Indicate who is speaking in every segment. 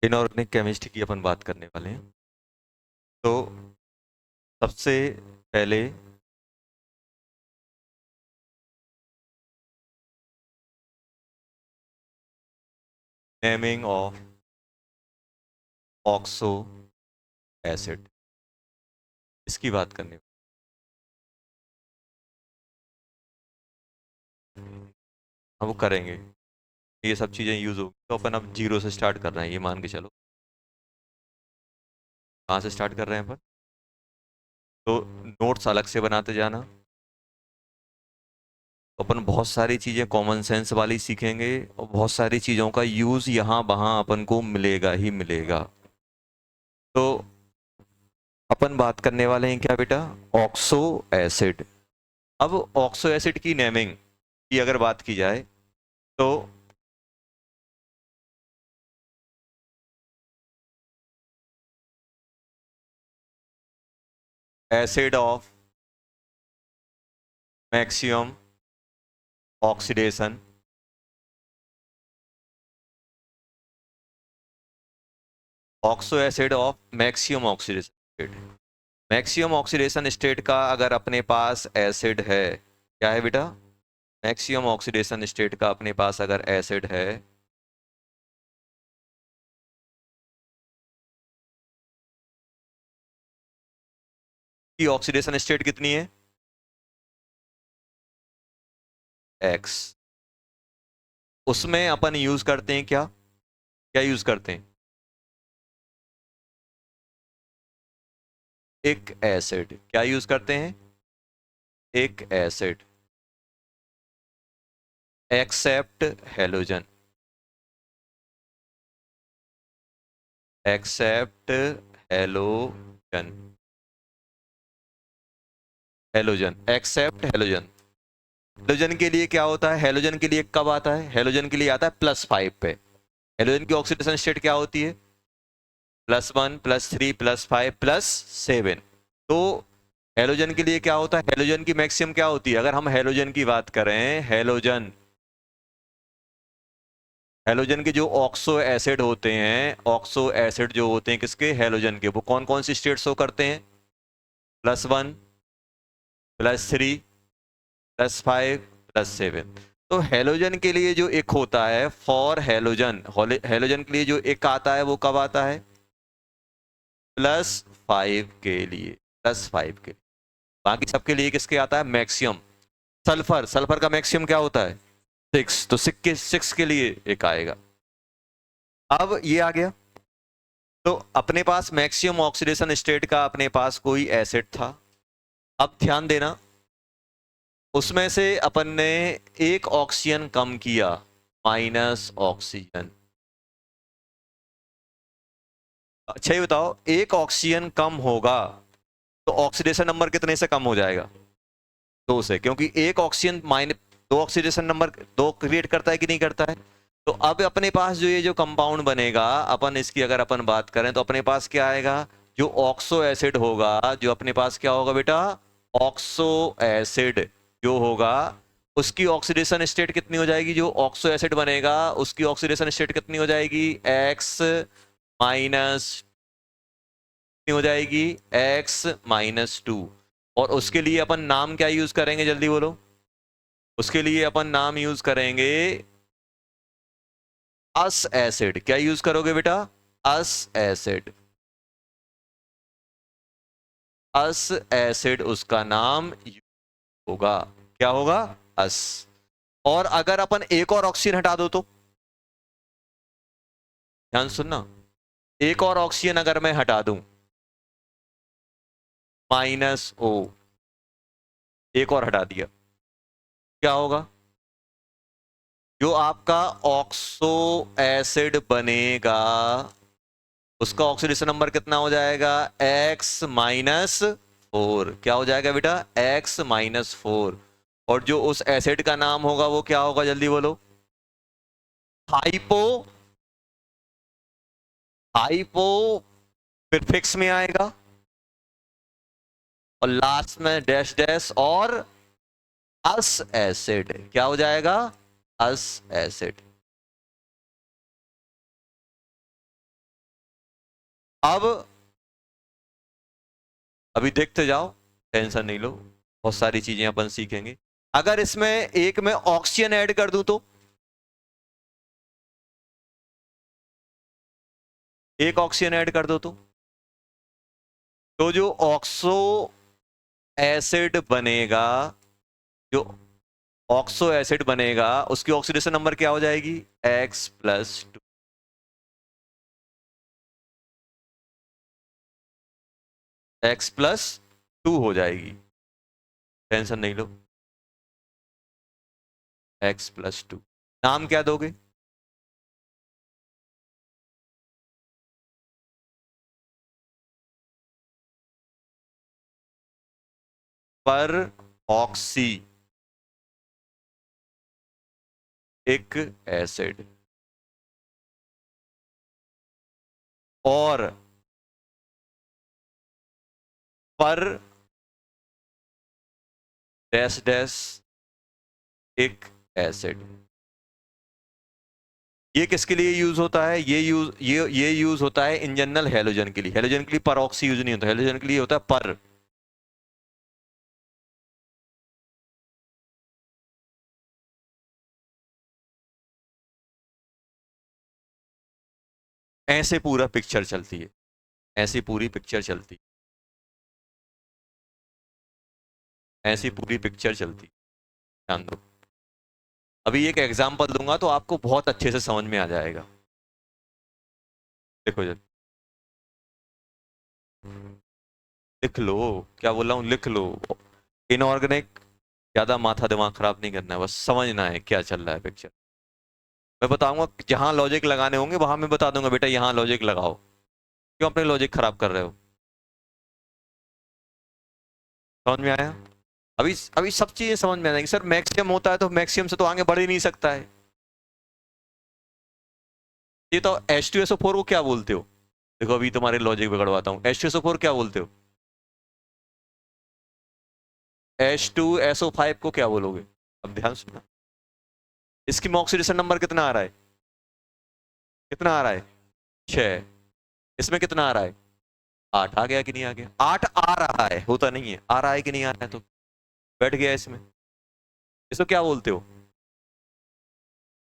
Speaker 1: Inorganic chemistry की अपन बात करने वाले हैं। तो सबसे पहले नेमिंग ऑफ ऑक्सो एसिड, इसकी बात करने हम वो करेंगे। ये सब चीज़ें यूज़ होगी तो अपन अब जीरो से स्टार्ट कर रहे हैं, ये मान के चलो। कहाँ से स्टार्ट कर रहे हैं अपन? तो नोट्स अलग से बनाते जाना। तो अपन बहुत सारी चीज़ें कॉमन सेंस वाली सीखेंगे और बहुत सारी चीज़ों का यूज़ यहाँ वहाँ अपन को मिलेगा ही मिलेगा। तो अपन बात करने वाले हैं क्या बेटा? Oxo acid. अब ऑक्सो एसिड की नेमिंग की अगर बात की जाए तो acid of maximum oxidation, oxo acid of maximum oxidation state. Maximum oxidation state का अगर अपने पास एसिड है, क्या है बेटा? मैक्सिमम ऑक्सीडेशन स्टेट का अपने पास अगर एसिड है की ऑक्सीडेशन स्टेट कितनी है? एक्स। उसमें अपन यूज करते हैं क्या? क्या यूज करते हैं? एक एसिड। क्या यूज करते हैं? एक acid accept halogen. Accept halogen. Halogen accept halogen. Halogen के लिए क्या होता है? हेलोजन के लिए कब आता है? हेलोजन के लिए आता है +5 पे। हेलोजन की ऑक्सीडेशन स्टेट क्या होती है? +1 +3 +5 +7। तो हेलोजन के लिए क्या होता है? हेलोजन की मैक्सिमम क्या होती है? अगर हम हेलोजन की बात करें, हेलोजन हेलोजन के जो ऑक्सो एसिड होते हैं, ऑक्सो एसिड जो होते हैं किसके? हेलोजन के, वो कौन कौन सी स्टेट शो करते हैं? +1 +3 +5 +7। तो हेलोजन के लिए जो एक होता है, फॉर हेलोजन, हेलोजन के लिए जो एक आता है वो कब आता है? +5 के लिए। +5 के लिए। बाकी सबके लिए किसके आता है? मैक्सिमम। सल्फर, सल्फर का मैक्सिमम क्या होता है? 6। तो 6 के लिए एक आएगा। अब ये आ गया। तो अपने पास मैक्सिमम ऑक्सीडेशन स्टेट का अपने पास कोई एसिड था। अब ध्यान देना, उसमें से अपन ने एक ऑक्सीजन कम किया, माइनस ऑक्सीजन। अच्छा ये बताओ, एक ऑक्सीजन कम होगा तो ऑक्सीडेशन नंबर कितने से कम हो जाएगा? 2 से, क्योंकि एक ऑक्सीजन माइनस दो ऑक्सीडेशन नंबर दो क्रिएट करता है कि नहीं करता है? तो अब अपने पास जो ये जो कंपाउंड बनेगा, अपन इसकी अगर अपन बात करें तो अपने पास क्या आएगा? जो ऑक्सो एसिड होगा, जो अपने पास क्या होगा बेटा? ऑक्सो एसिड जो होगा, उसकी ऑक्सीडेशन स्टेट कितनी हो जाएगी? जो ऑक्सो एसिड बनेगा उसकी ऑक्सीडेशन स्टेट कितनी हो जाएगी? एक्स माइनस हो जाएगी, x-2। और उसके लिए अपन नाम क्या यूज करेंगे? जल्दी बोलो। उसके लिए अपन नाम यूज करेंगे अस एसिड। क्या यूज करोगे बेटा? अस एसिड। अस एसिड उसका नाम होगा। क्या होगा? अस। और अगर अपन एक और ऑक्सीजन हटा दो तो? ध्यान सुनना, एक और ऑक्सीजन अगर मैं हटा दूं, -O, एक और हटा दिया, क्या होगा? जो आपका ऑक्सो एसिड बनेगा उसका ऑक्सीडेशन नंबर कितना हो जाएगा? X-4। क्या हो जाएगा बेटा? X-4। और जो उस एसिड का नाम होगा वो क्या होगा? जल्दी बोलो। हाइपो। हाइपो फिर फिक्स में आएगा और लास्ट में डैश डैश और अस एसिड। क्या हो जाएगा? अस एसिड। अब अभी देखते जाओ, टेंशन नहीं लो, बहुत सारी चीजें अपन सीखेंगे। अगर इसमें एक में ऑक्सीजन ऐड कर दूं तो, एक ऑक्सीजन ऐड कर दो तो जो ऑक्सो एसिड बनेगा, जो ऑक्सो एसिड बनेगा उसकी ऑक्सीडेशन नंबर क्या हो जाएगी, X+2। X+2 हो जाएगी, टेंशन नहीं लो। X+2 नाम क्या दोगे, पर ऑक्सी एक एसिड, और पर डैश डैश एक एसिड। ये किसके लिए यूज होता है, ये यूज होता है इन जनरल हेलोजन के लिए। हेलोजन के लिए पर ऑक्सी यूज नहीं होता, हेलोजन के लिए होता है पर। ऐसे पूरा पिक्चर चलती है, ऐसी पूरी पिक्चर चलती ऐसी पूरी पिक्चर चलती, ध्यान दो। अभी एक एग्जांपल दूंगा तो आपको बहुत अच्छे से समझ में आ जाएगा। देखो जब लिख लो, क्या बोल रहा हूँ, लिख लो। इनऑर्गेनिक ज्यादा माथा दिमाग खराब नहीं करना है, बस समझना है क्या चल रहा है पिक्चर। मैं बताऊंगा जहां लॉजिक लगाने होंगे वहां मैं बता दूंगा बेटा यहां लॉजिक लगाओ। क्यों अपने लॉजिक खराब कर रहे हो, समझ में आया। अभी अभी सब चीजें समझ में आ जाएंगी। सर मैक्सिमम होता है तो मैक्सिमम से तो आगे बढ़ ही नहीं सकता है। ये तो H2SO4 को क्या बोलते हो, देखो अभी तुम्हारे लॉजिक बिगड़वाता हूँ। H2SO4 क्या बोलते हो, H2SO5 को क्या बोलोगे। अब ध्यान सुनना, इसकी ऑक्सीडेशन नंबर कितना आ रहा है, कितना आ रहा है, 6। इसमें कितना आ रहा है, 8। आ गया कि नहीं आ गया, 8 आ रहा है, होता नहीं है, आ रहा है कि नहीं आ रहा है, तो बैठ गया इसमें। इसको क्या बोलते हो,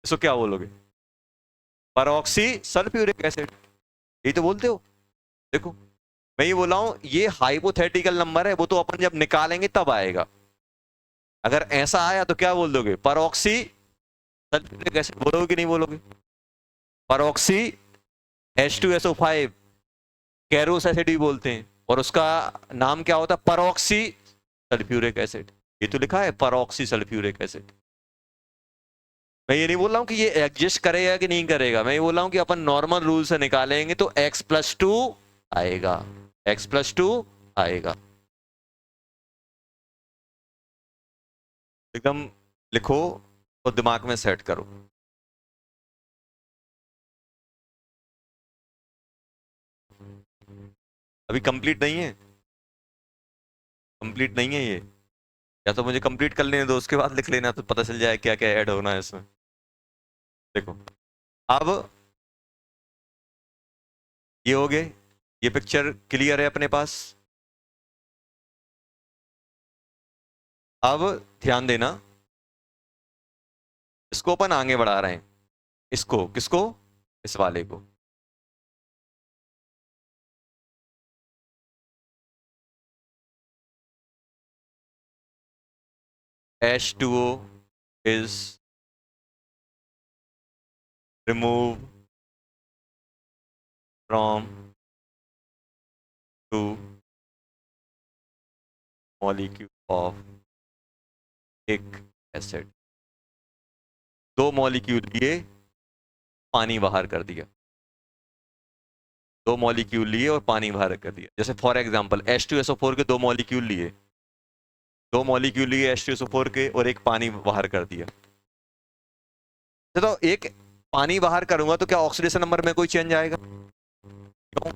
Speaker 1: इसको क्या बोलोगे, परऑक्सी सल्फ्यूरिक एसिड, यही तो बोलते हो। देखो मैं ये बोला हूं ये हाइपोथेटिकल नंबर है, वो तो अपन जब निकालेंगे तब आएगा। अगर ऐसा आया तो क्या बोल दोगे, परऑक्सी सल्फ्यूरिक एसिड बोलोगे कि नहीं बोलोगे। परऑक्सी H2SO5 कैरोस एसिड भी बोलते हैं, और उसका नाम क्या होता है, परऑक्सी सल्फ्यूरिक एसिड। ये तो लिखा है परऑक्सी सल्फ्यूरिक एसिड। मैं ये नहीं बोल रहा हूं कि ये एग्जिस्ट करेगा कि नहीं करेगा, मैं ये बोल रहा हूं कि अपन नॉर्मल रूल से निकालेंगे तो X+2 आएगा, X+2 आएगा। एकदम लिखो और दिमाग में सेट करो। अभी कंप्लीट नहीं है, कंप्लीट नहीं है ये, या तो मुझे कंप्लीट कर लेने दो उसके बाद लिख लेना तो पता चल जाए क्या क्या ऐड होना है इसमें। देखो अब ये हो गए, ये पिक्चर क्लियर है अपने पास। अब ध्यान देना, इसको अपन आगे बढ़ा रहे हैं, इसको किसको, इस वाले को। H2O is removed from two molecule of एक एसिड। दो मॉलिक्यूल लिए, पानी बाहर कर दिया, दो मॉलिक्यूल लिए और पानी बाहर कर दिया। जैसे फॉर एग्जांपल H2SO4 के दो मॉलिक्यूल लिए, दो मॉलिक्यूल लिए H2SO4 के और एक पानी बाहर कर दिया। तो एक पानी बाहर करूंगा तो क्या ऑक्सीडेशन नंबर में कोई चेंज आएगा, क्यों,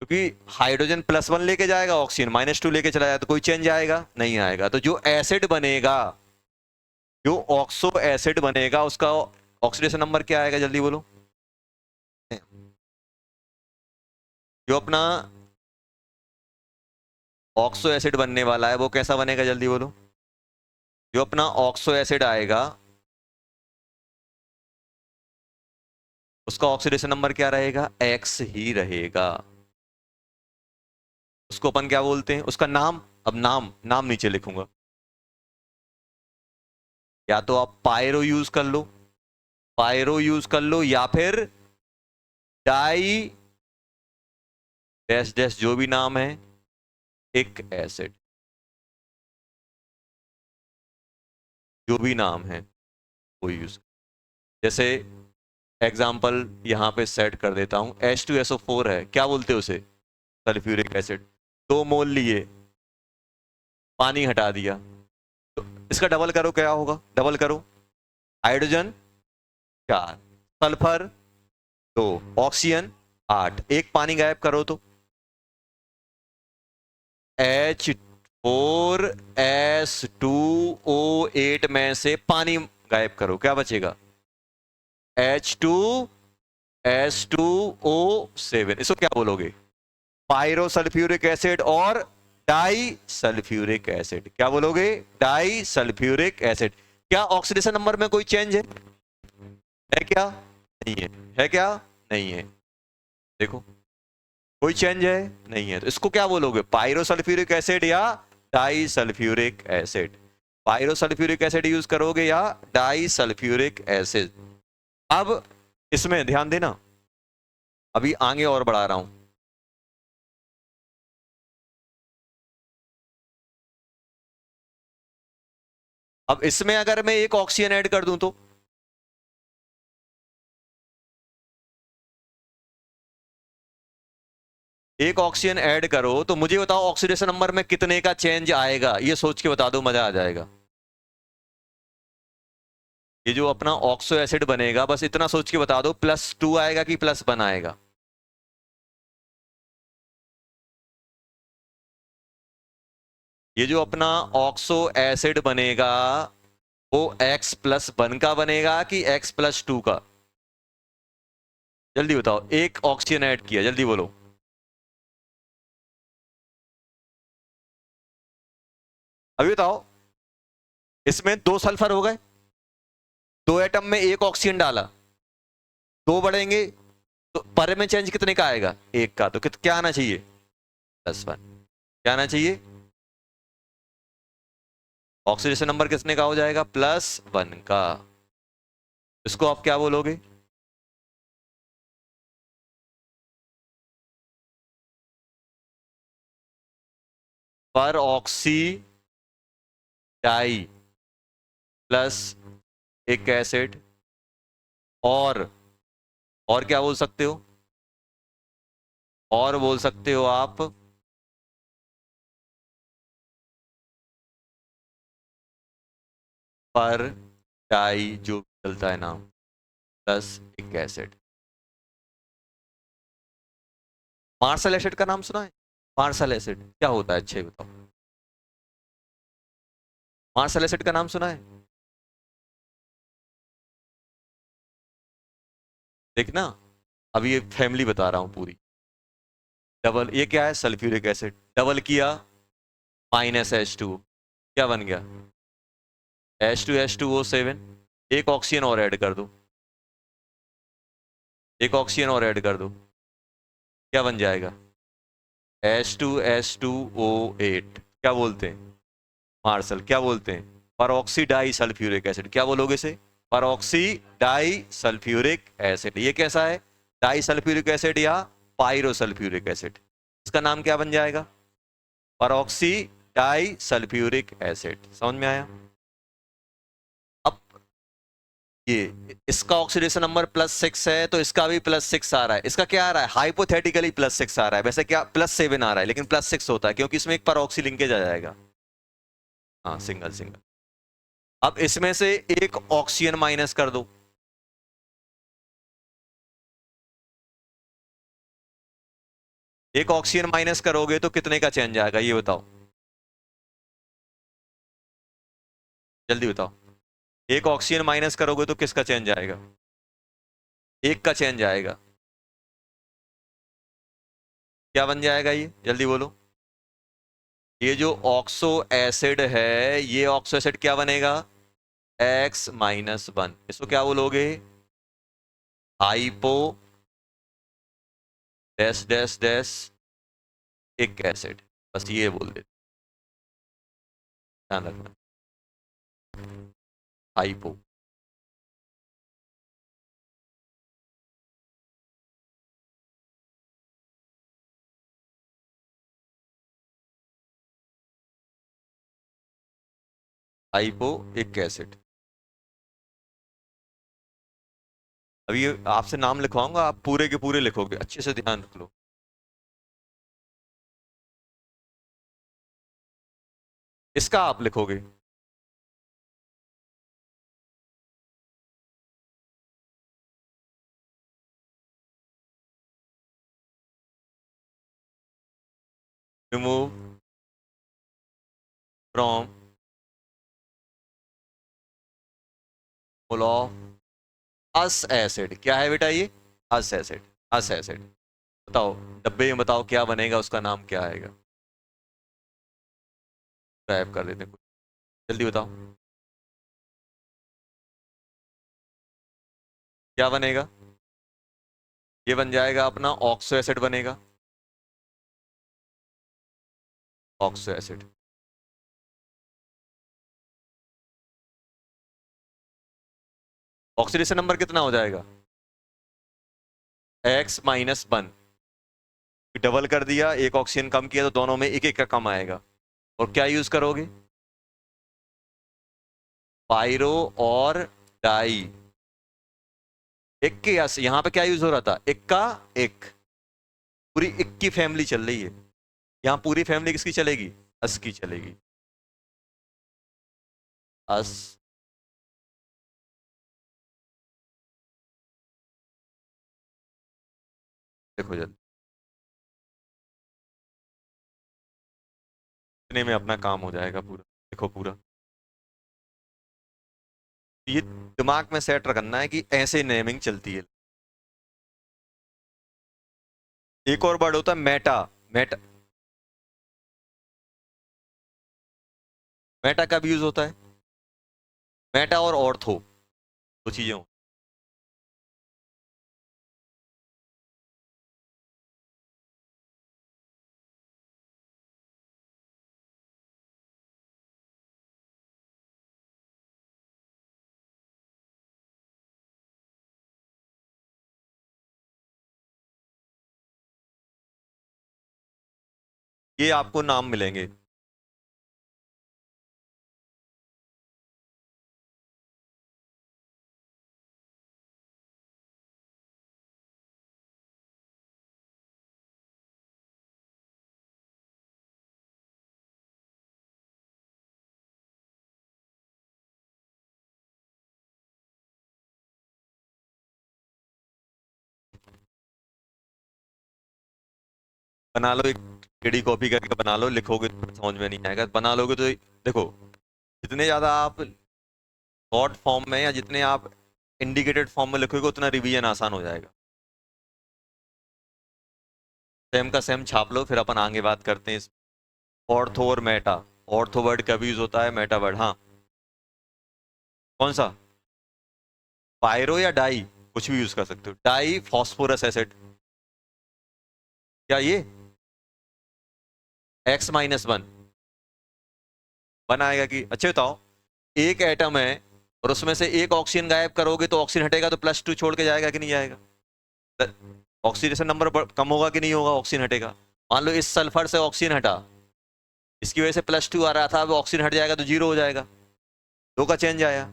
Speaker 1: क्योंकि हाइड्रोजन +1 लेके जाएगा, ऑक्सीजन -2 लेके चला जाए तो कोई चेंज आएगा नहीं आएगा। तो जो एसिड बनेगा, जो ऑक्सो एसिड बनेगा उसका ऑक्सीडेशन नंबर क्या आएगा, जल्दी बोलो। जो अपना ऑक्सो एसिड बनने वाला है वो कैसा बनेगा, जल्दी बोलो। जो अपना ऑक्सो एसिड आएगा उसका ऑक्सीडेशन नंबर क्या रहेगा, एक्स ही रहेगा। उसको अपन क्या बोलते हैं, उसका नाम, अब नाम नाम नीचे लिखूंगा। या तो आप पायरो यूज कर लो, पायरो यूज कर लो, या फिर डाई डैश डैश जो भी नाम है, एक एसिड, जो भी नाम है वो यूज। जैसे एग्जाम्पल यहां पे सेट कर देता हूं, H2SO4 है, क्या बोलते हैं उसे, सल्फ्यूरिक एसिड। 2 मोल लिए, पानी हटा दिया, तो इसका डबल करो क्या होगा, डबल करो, हाइड्रोजन 4, सल्फर 2, ऑक्सीजन 8, एक पानी गायब करो तो H4S2O8 में से पानी गायब करो, क्या बचेगा, H2S2O7। इसको क्या बोलोगे, पायरो सल्फ्यूरिक एसिड और डाई सल्फ्यूरिक एसिड। क्या बोलोगे, डाई सल्फ्यूरिक एसिड। क्या ऑक्सीडेशन नंबर में कोई चेंज है क्या, नहीं है क्या, नहीं है, देखो कोई चेंज है नहीं है, तो इसको क्या बोलोगे, पायरो सल्फ्यूरिक एसिड या di sulphuric acid. Pyro sulphuric acid use करोगे या डाई सल्फ्यूरिक एसिड। अब इसमें ध्यान देना, अभी आगे और बढ़ा रहा हूं। अब इसमें अगर मैं एक ऑक्सीजन ऐड कर दूं तो एक ऑक्सीजन ऐड करो तो मुझे बताओ ऑक्सीडेशन नंबर में कितने का चेंज आएगा, ये सोच के बता दो, मजा आ जाएगा। ये जो अपना ऑक्सो एसिड बनेगा बस इतना सोच के बता दो, +2 आएगा कि +1 आएगा। ये जो अपना ऑक्सो एसिड बनेगा वो X+1 का बनेगा कि X+2 का, जल्दी बताओ, एक ऑक्सीजन ऐड किया, जल्दी बोलो। अभी बताओ, इसमें 2 सल्फर हो गए, 2 एटम में एक ऑक्सीजन डाला, 2 बढ़ेंगे, तो पर में चेंज कितने का आएगा, एक का, तो क्या आना चाहिए, +1। क्या आना चाहिए, ऑक्सीडेशन नंबर कितने का हो जाएगा, +1 का। इसको आप क्या बोलोगे, पर ऑक्सी डाई प्लस एक एसिड, और क्या बोल सकते हो, और बोल सकते हो आप पर डाई जो चलता है नाम, प्लस एक एसिड। मार्शल एसिड का नाम सुना है, मार्शल एसिड क्या होता है, अच्छा ही बताओ, मार्शल एसिड का नाम सुना है। देखना, अभी ये फैमिली बता रहा हूं पूरी। डबल, ये क्या है, सल्फ्यूरिक एसिड, डबल किया -H2, क्या बन गया, H2H2O7। एक ऑक्सीजन और ऐड कर दो, एक ऑक्सीजन और ऐड कर दो, क्या बन जाएगा, H2H2O8। क्या बोलते हैं, मार्शल, क्या बोलते हैं, परऑक्सी डाई सल्फ्यूरिक एसिड। क्या बोलोगे इसे, परऑक्सी डाई सल्फ्यूरिक एसिड। ये कैसा है, डाई सल्फ्यूरिक एसिड या पायरो सल्फ्यूरिक एसिड। इसका नाम क्या बन जाएगा, परऑक्सी डाई सल्फ्यूरिक एसिड। समझ में आया। अब ये इसका ऑक्सीडेशन नंबर +6 है तो इसका भी +6 आ रहा है। इसका क्या आ रहा है, हाइपोथेटिकली +6 आ रहा है, वैसे क्या +7 आ रहा है, लेकिन +6 होता है क्योंकि इसमें एक परऑक्सी लिंकेज आ जाएगा। हाँ, सिंगल सिंगल। अब इसमें से एक ऑक्सीजन माइनस कर दो, एक ऑक्सीजन माइनस करोगे तो कितने का चेंज आएगा, ये बताओ, जल्दी बताओ। एक ऑक्सीजन माइनस करोगे तो किसका चेंज आएगा, एक का चेंज आएगा। क्या बन जाएगा ये, जल्दी बोलो। ये जो ऑक्सो एसिड है, ये ऑक्सो एसिड क्या बनेगा, X-1। इसको क्या बोलोगे, हाइपो डैश डैश डैश एक एसिड। बस ये बोल दे, ध्यान रखना, हाइपो। हाइपो एक एसिड। अभी आपसे नाम लिखवाऊंगा, आप पूरे के पूरे लिखोगे, अच्छे से ध्यान रख लो। इसका आप लिखोगे, remove from mole of us acid. क्या है बेटा ये, अस एसिड, अस एसिड। बताओ, डब्बे में बताओ क्या बनेगा, उसका नाम क्या आएगा, गायब कर देते हैं कुछ, जल्दी बताओ क्या बनेगा। ये बन जाएगा अपना ऑक्सो एसिड बनेगा, ऑक्सो एसिड। ऑक्सीडेशन नंबर कितना हो जाएगा, X-1। डबल कर दिया, एक ऑक्सीजन कम किया तो दोनों में एक एक का कम आएगा। और क्या यूज करोगे, पायरो और डाई। एक के यहां पे क्या यूज हो रहा था, एक का एक, पूरी एक की फैमिली चल रही है। यहां पूरी फैमिली किसकी चलेगी, अस की चलेगी, अस। देखो जल्दी, इतने में अपना काम हो जाएगा पूरा। देखो पूरा ये दिमाग में सेट रखना है कि ऐसे नेमिंग चलती है। एक और वर्ड होता है मेटा। मेटा, मेटा कब यूज होता है, मेटा और ऑर्थो, दो चीजें हो। ये आपको नाम मिलेंगे, बना लो एक, टेढ़ी कॉपी करके बना लो, लिखोगे तो समझ में नहीं आएगा, बना लोगे तो देखो, जितने ज्यादा आप शॉर्ट फॉर्म में या जितने आप इंडिकेटेड फॉर्म में लिखोगे उतना रिवीजन आसान हो जाएगा। सेम का सेम छाप लो, फिर अपन आगे बात करते हैं इस ऑर्थो और मेटा। ऑर्थो वर्ड कब यूज होता है, मेटा वर्ड, हाँ कौन सा, पायरो या डाई, कुछ भी यूज कर सकते हो, डाई फॉस्फोरस एसिड। क्या ये X-1 बनाएगा कि, अच्छे बताओ, एक एटम है और उसमें से एक ऑक्सीजन गायब करोगे तो ऑक्सीजन हटेगा, तो +2 छोड़ के जाएगा कि नहीं जाएगा, ऑक्सीडेशन नंबर कम होगा कि नहीं होगा, ऑक्सीजन हटेगा। मान लो इस सल्फर से ऑक्सीजन हटा, इसकी वजह से +2 आ रहा था, अब ऑक्सीजन हट जाएगा तो 0 हो जाएगा, दो का चेंज आया।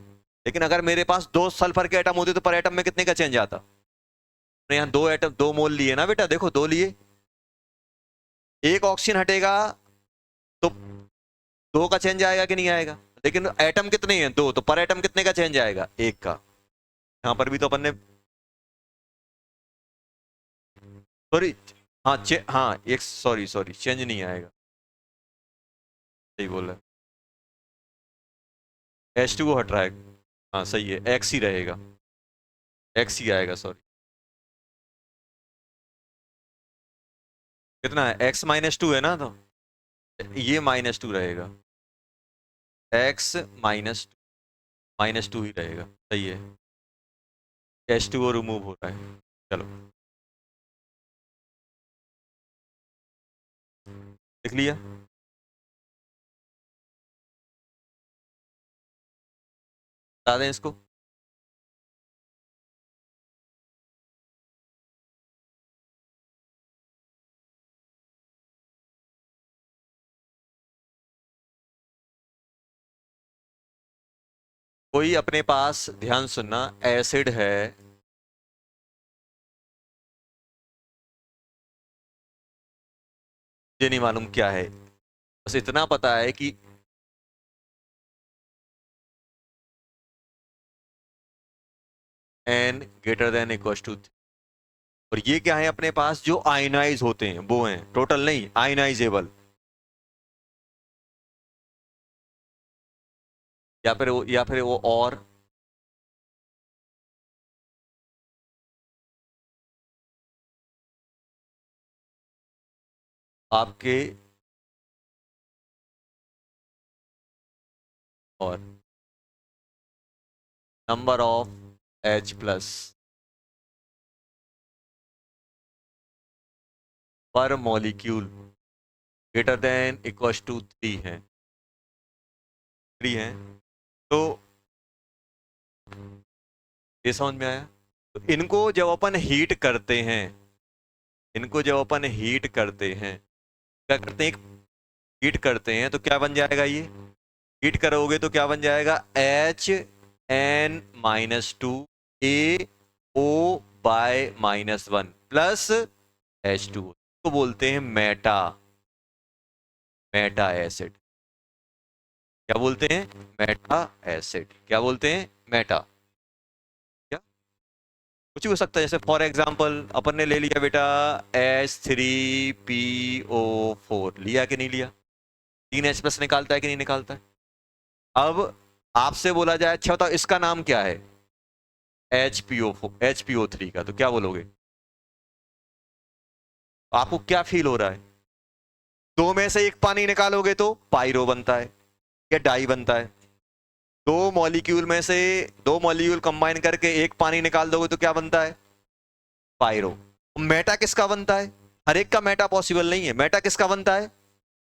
Speaker 1: लेकिन अगर मेरे पास दो सल्फर के एटम होते तो पर एटम में कितने का चेंज आता, तो यहाँ दो एटम, दो मोल लिए ना बेटा, देखो दो लिए, एक ऑक्सीजन हटेगा तो दो का चेंज आएगा कि नहीं आएगा। लेकिन एटम कितने हैं, दो, तो पर एटम कितने का चेंज आएगा, एक का। यहां पर भी तो अपन ने, सॉरी, हाँ हाँ एक, सॉरी सॉरी, चेंज नहीं आएगा, सही बोल रहा है, H2O हट रहा है, हाँ सही है, एक्स ही रहेगा, एक्स ही आएगा, सॉरी। कितना है, x -2 है ना, तो ये -2 रहेगा, x -2 ही रहेगा, सही है। H2O रिमूव हो रहा है। चलो लिख लिया। बता दें इसको। कोई अपने पास, ध्यान सुनना, एसिड है, मुझे नहीं मालूम क्या है, बस इतना पता है कि n greater than equal to, और ये क्या है अपने पास, जो आयनाइज होते हैं वो हैं, टोटल नहीं, आयनाइजेबल, या फिर वो और आपके, और नंबर ऑफ H+ पर molecule greater than equal to 3 है, 3 है। तो ये समझ में आया। तो इनको जब अपन हीट करते हैं, इनको जब अपन हीट करते हैं, क्या करते हैं, हीट करते हैं तो क्या बन जाएगा, ये हीट करोगे तो क्या बन जाएगा, HN-2 AO/-1 प्लस H2, तो बोलते हैं मेटा, मेटा एसिड। क्या बोलते हैं, मेटा एसिड। क्या बोलते हैं, मेटा। क्या, कुछ भी हो सकता है, जैसे फॉर एग्जांपल अपन ने ले लिया बेटा H3PO4, लिया कि नहीं लिया, 3H+ निकालता है कि नहीं निकालता है। अब आपसे बोला जाए, अच्छा बताओ इसका नाम क्या है, HPO3 का, तो क्या बोलोगे, आपको क्या फील हो रहा है, दो में से एक पानी निकालोगे तो पायरो बनता है या डाई बनता है, दो मॉलिक्यूल में से दो मॉलिक्यूल कंबाइन करके एक पानी निकाल दोगे तो क्या बनता है, पायरो। मेटा किसका बनता है, हर एक का मेटा पॉसिबल नहीं है, मेटा किसका बनता है,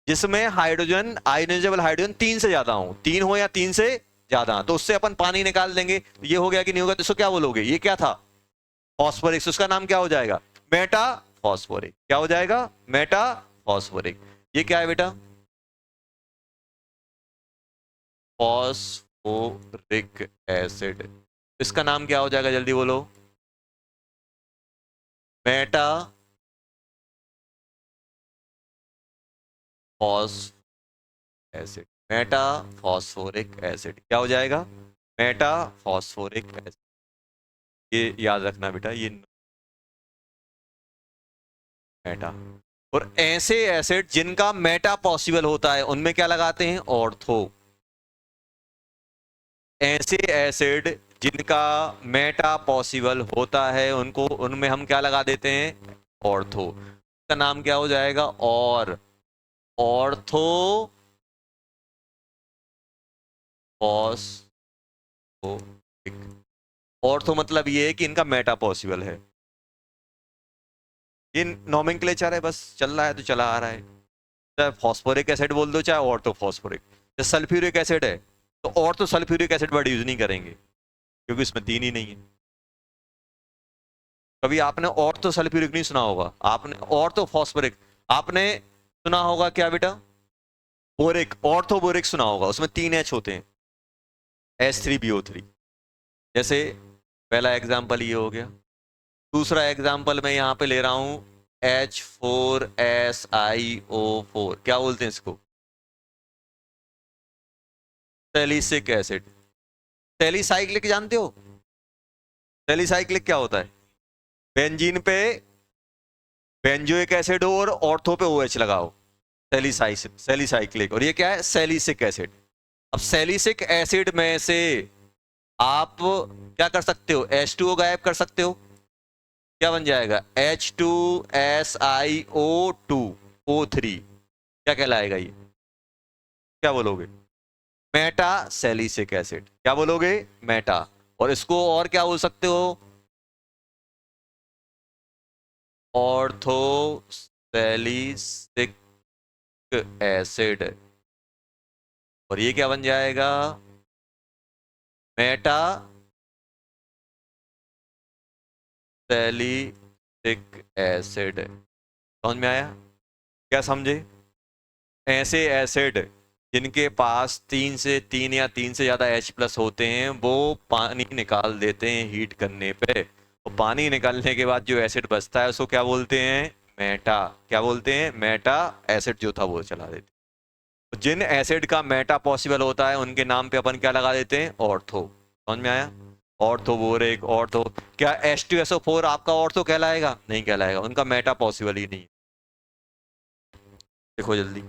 Speaker 1: जिसमें हाइड्रोजन, आयोनाइजेबल हाइड्रोजन 3 से ज्यादा हो, 3 हो या 3 से ज्यादा, तो उससे अपन पानी निकाल देंगे, तो ये हो गया कि नहीं होगा, तो इसको क्या बोलोगे, ये क्या था, फॉस्फोरिक, उसका नाम क्या हो जाएगा, मेटा फॉस्फोरिक। क्या हो जाएगा, मेटा फॉस्फोरिक। ये क्या है बेटा, फॉस्फोरिक एसिड, इसका नाम क्या हो जाएगा, जल्दी बोलो, meta phos acid, meta phosphoric acid क्या हो जाएगा, मेटा फॉस्फोरिक एसिड। ये याद रखना बेटा, ये मेटा। और ऐसे एसिड जिनका मेटा पॉसिबल होता है उनमें क्या लगाते हैं, ऑर्थो। ऐसे एसिड जिनका मेटा पॉसिबल होता है उनको, उनमें हम क्या लगा देते हैं, ऑर्थो। का नाम क्या हो जाएगा, और ऑर्थो फॉस्फोरिक। ऑर्थो मतलब ये है कि इनका मेटा पॉसिबल है। ये नॉमेनक्लेचर है, बस चल रहा है तो चला आ रहा है, चाहे फॉस्फोरिक एसिड बोल दो चाहे ऑर्थो फॉस्फोरिक। जैसे सल्फ्यूरिक एसिड है तो ortho sulphuric acid word use नहीं करेंगे, क्योंकि इसमें तीन ही नहीं है। कभी आपने ऑर्थो सल्फ्यूरिक नहीं सुना होगा, आपने ऑर्थो फॉस्फोरिक, आपने सुना होगा क्या बेटा, बोरिक, ऑर्थो बोरिक सुना होगा, उसमें 3 H होते हैं, H3BO3। जैसे पहला एग्जाम्पल ये हो गया, दूसरा एग्जाम्पल मैं यहां पे ले रहा हूं H4SiO4, क्या बोलते हैं इसको, सैलिसिक एसिड। सैलिसाइक्लिक जानते हो, सैलिसाइक्लिक क्या होता है, बेंजीन पे बेंजोइक एसिड हो और ऑर्थो पे OH लगाओ, सैलिसाइक्लिक। और ये क्या है, सैलिसिक एसिड। अब सैलिसिक एसिड में से आप क्या कर सकते हो, H2O गायब कर सकते हो, क्या बन जाएगा, H2SiO2O3, क्या कहलाएगा ये, क्या बोलोगे, मेटा सैलिसिक एसिड, क्या बोलोगे, मेटा। और इसको और क्या बोल सकते हो, ऑर्थो सैलिसिक एसिड। और ये क्या बन जाएगा, मेटा सैलिसिक एसिड। समझ में आया, क्या समझे, ऐसे एसिड जिनके पास 3 या 3 से ज्यादा H+ होते हैं वो पानी निकाल देते हैं हीट करने पे, और पानी निकालने के बाद जो एसिड बचता है उसको क्या बोलते हैं, मेटा, क्या बोलते हैं, मेटा एसिड जो था वो चला देते हैं। तो जिन एसिड का मेटा पॉसिबल होता है उनके नाम पे अपन क्या लगा देते हैं, ऑर्थो। समझ में आया, ऑर्थो बोरेक, ऑर्थो। क्या H2SO4 आपका ऑर्थो कहलाएगा, नहीं कहलाएगा, उनका मेटा पॉसिबल ही नहीं। देखो जल्दी,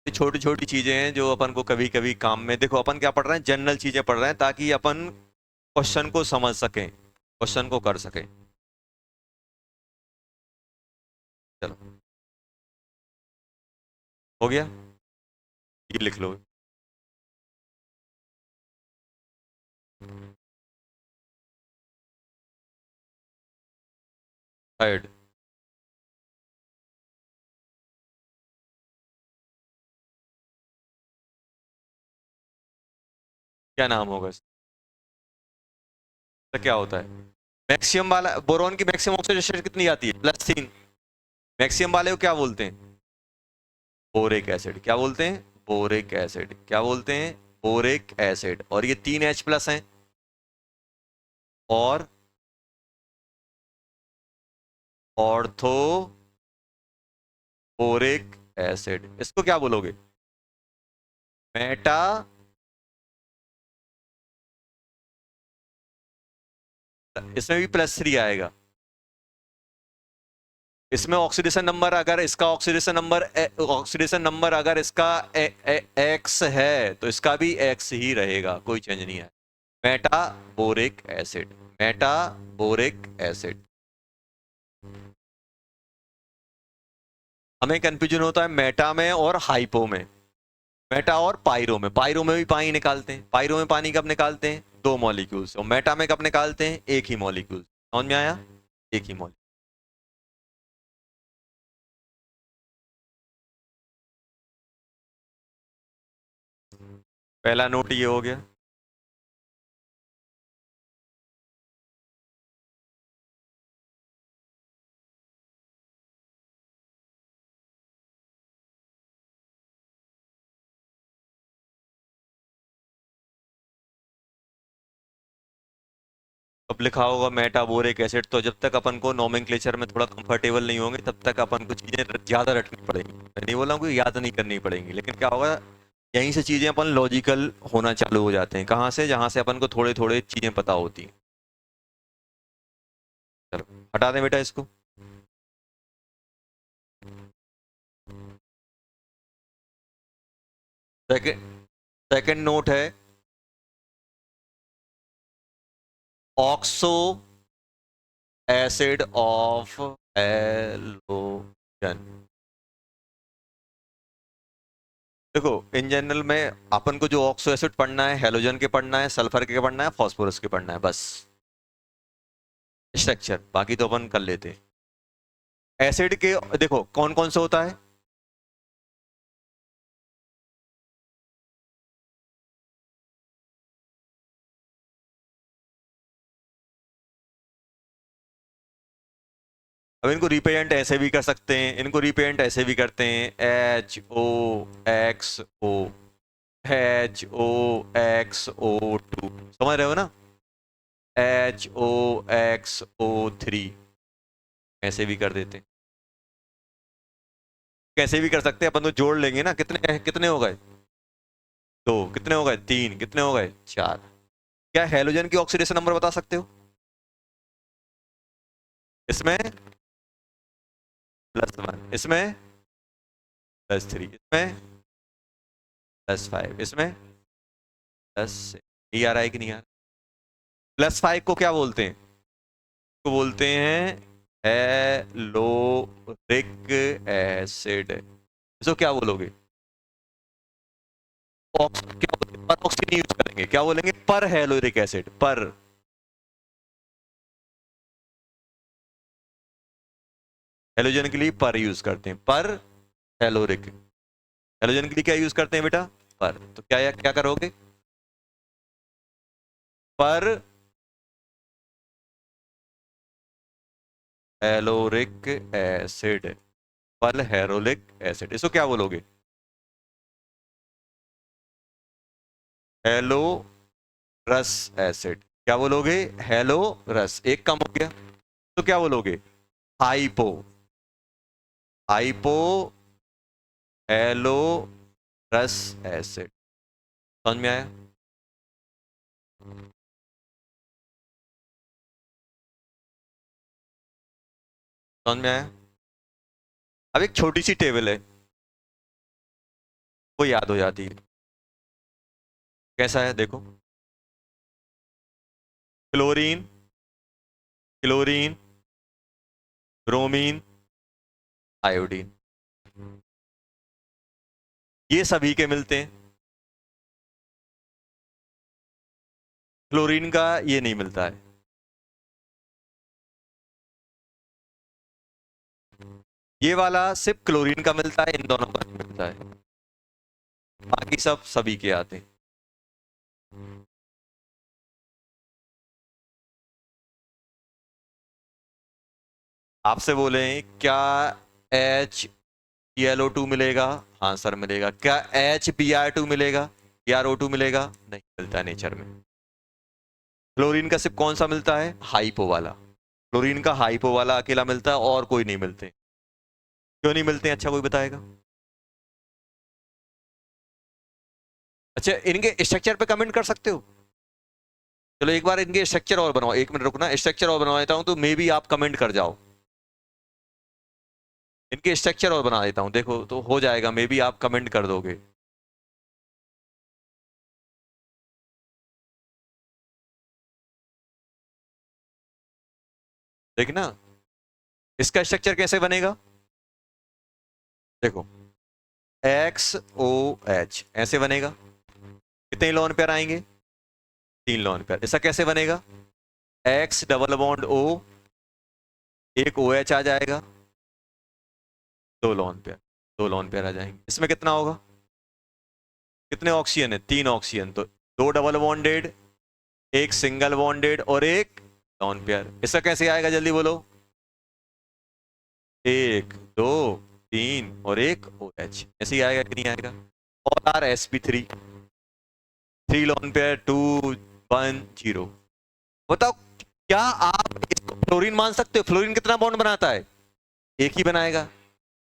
Speaker 1: छोटी छोटी चीजें हैं जो अपन को कभी कभी काम में, देखो अपन क्या पढ़ रहे हैं, जनरल चीजें पढ़ रहे हैं ताकि अपन क्वेश्चन को समझ सकें, क्वेश्चन को कर सकें। चलो, हो गया, ये लिख लो। थर्ड, क्या नाम होगा इसका, तो क्या होता है, मैक्सिमम वाला बोरॉन की मैक्सिमम ऑक्सीडेशन कितनी आती है, +3। मैक्सिमम वाले को क्या बोलते हैं, बोरिक एसिड, क्या बोलते हैं, बोरिक एसिड, क्या बोलते हैं, बोरिक एसिड। और ये 3H+ हैं, और ऑर्थो बोरिक एसिड, इसको क्या बोलोगे, मेटा, इसमें भी +3 आएगा। इसमें ऑक्सीडेशन नंबर अगर इसका एक्स है तो इसका भी एक्स ही रहेगा, कोई चेंज नहीं है। Meta boric acid, Meta boric acid. हमें कंफ्यूजन होता है मेटा में और हाइपो में, मेटा और पायरो में। पायरो में भी पानी निकालते हैं, पायरो में पानी कब निकालते हैं, 2 मॉलिक्यूल्स, और मेटा में कब निकालते हैं, एक ही मॉलिक्यूल। समझ में आया, एक ही मॉलिक्यूल। पहला नोट ये हो गया। अब लिखा होगा मेटाबोरिक एसिड, तो जब तक अपन को नोमेनक्लेचर में थोड़ा कंफर्टेबल नहीं होंगे तब तक अपन को चीजें ज्यादा रटनी पड़ेंगी। मैं नहीं बोला हूँ कि याद नहीं करनी पड़ेंगी, लेकिन क्या होगा, यहीं से चीजें अपन लॉजिकल होना चालू हो जाते हैं। कहाँ से, जहां से अपन को थोड़े थोड़े चीजें पता होती हैं। चलो हटा दें बेटा इसको। सेकंड, सेकंड नोट है, ऑक्सो एसिड ऑफ हेलोजन। देखो इन जनरल में अपन को जो ऑक्सो एसिड पढ़ना है, हेलोजन के पढ़ना है, सल्फर के पढ़ना है, फास्फोरस के पढ़ना है, बस स्ट्रक्चर, बाकी तो अपन कर लेते हैं। एसिड के देखो कौन कौन से होता है, अब इनको रिप्रेजेंट ऐसे भी कर सकते हैं, इनको रिप्रेजेंट ऐसे भी करते हैं, HOXO, HOXO2, समझ रहे हो ना, HOXO3, ऐसे भी कर देते हैं। कैसे भी कर सकते हैं, अपन तो जोड़ लेंगे ना, कितने कितने हो गए, 2, कितने हो गए, 3, कितने हो गए, 4। क्या हेलोजन की ऑक्सीडेशन नंबर बता सकते हो, इसमें +1, इसमें +3, इसमें +5, इसमें +6। ये आ रहा है कि नहीं आ रहा, +5 को क्या बोलते हैं, को बोलते हैं हैलोरिक एसिड। इसको क्या बोलोगे? क्या बोलेंगे? पर ऑक्सी नहीं यूज करेंगे, क्या बोलेंगे? पर हैलोरिक एसिड। पर हेलोजन के लिए पर यूज करते हैं, पर हैलोरिक। हेलोजन के लिए क्या यूज करते हैं बेटा? पर। तो क्या क्या करोगे? पर हैलोरिक एसिड, पर हैलोरिक एसिड, इसको क्या बोलोगे? हेलो रस एसिड। क्या बोलोगे? हेलो रस, एक कम हो गया। तो क्या बोलोगे? हाइपो। हाइपो हेलो रस एसिड। समझ में आया? समझ में आया? अब एक छोटी सी टेबल है, वो याद हो जाती है। कैसा है देखो। क्लोरीन, क्लोरीन, ब्रोमीन, आयोडीन, ये सभी के मिलते हैं। क्लोरीन का ये नहीं मिलता है। ये वाला सिर्फ क्लोरीन का मिलता है, इन दोनों का नहीं मिलता है। बाकी सब सभी के आते हैं। आपसे बोले क्या HClO2 मिलेगा? हाँ सर मिलेगा। क्या HBr2 मिलेगा? BrO2 मिलेगा? नहीं मिलता नेचर में। क्लोरीन का सिर्फ कौन सा मिलता है? हाइपो वाला। क्लोरीन का हाइपो वाला अकेला मिलता है, और कोई नहीं मिलते। क्यों नहीं मिलते? अच्छा कोई बताएगा? अच्छा इनके स्ट्रक्चर पे कमेंट कर सकते हो? चलो एक बार इनके स्ट्रक्चर और बनाओ, एक मिनट रुकना, स्ट्रक्चर और बनवा देता हूं, तो मे भी आप कमेंट कर जाओ। इनके स्ट्रक्चर और बना देता हूं, देखो तो हो जाएगा, मे भी आप कमेंट कर दोगे। देखना इसका स्ट्रक्चर कैसे बनेगा। देखो XOH ऐसे बनेगा। कितने लोन पेयर आएंगे? 3 लोन पेयर। इसका कैसे बनेगा? X डबल बॉन्ड O, एक OH आ जाएगा, 2 लोन पेयर, 2 लोन पेयर आ जाएंगे। इसमें कितना होगा? कितने ऑक्सीजन है? 3 ऑक्सीजन, तो 2 डबल बॉन्डेड, एक सिंगल बॉन्डेड और एक लोन पेयर। इसका कैसे आएगा जल्दी बोलो? 1 2 3 और एक OH, ऐसे ही आएगा कि नहीं आएगा? और आर sp3, 3 लोन पेयर, 2 1 0। बताओ क्या आप इसको फ्लोरीन मान सकते हो? फ्लोरीन कितना बॉन्ड बनाता है? एक ही बनाएगा।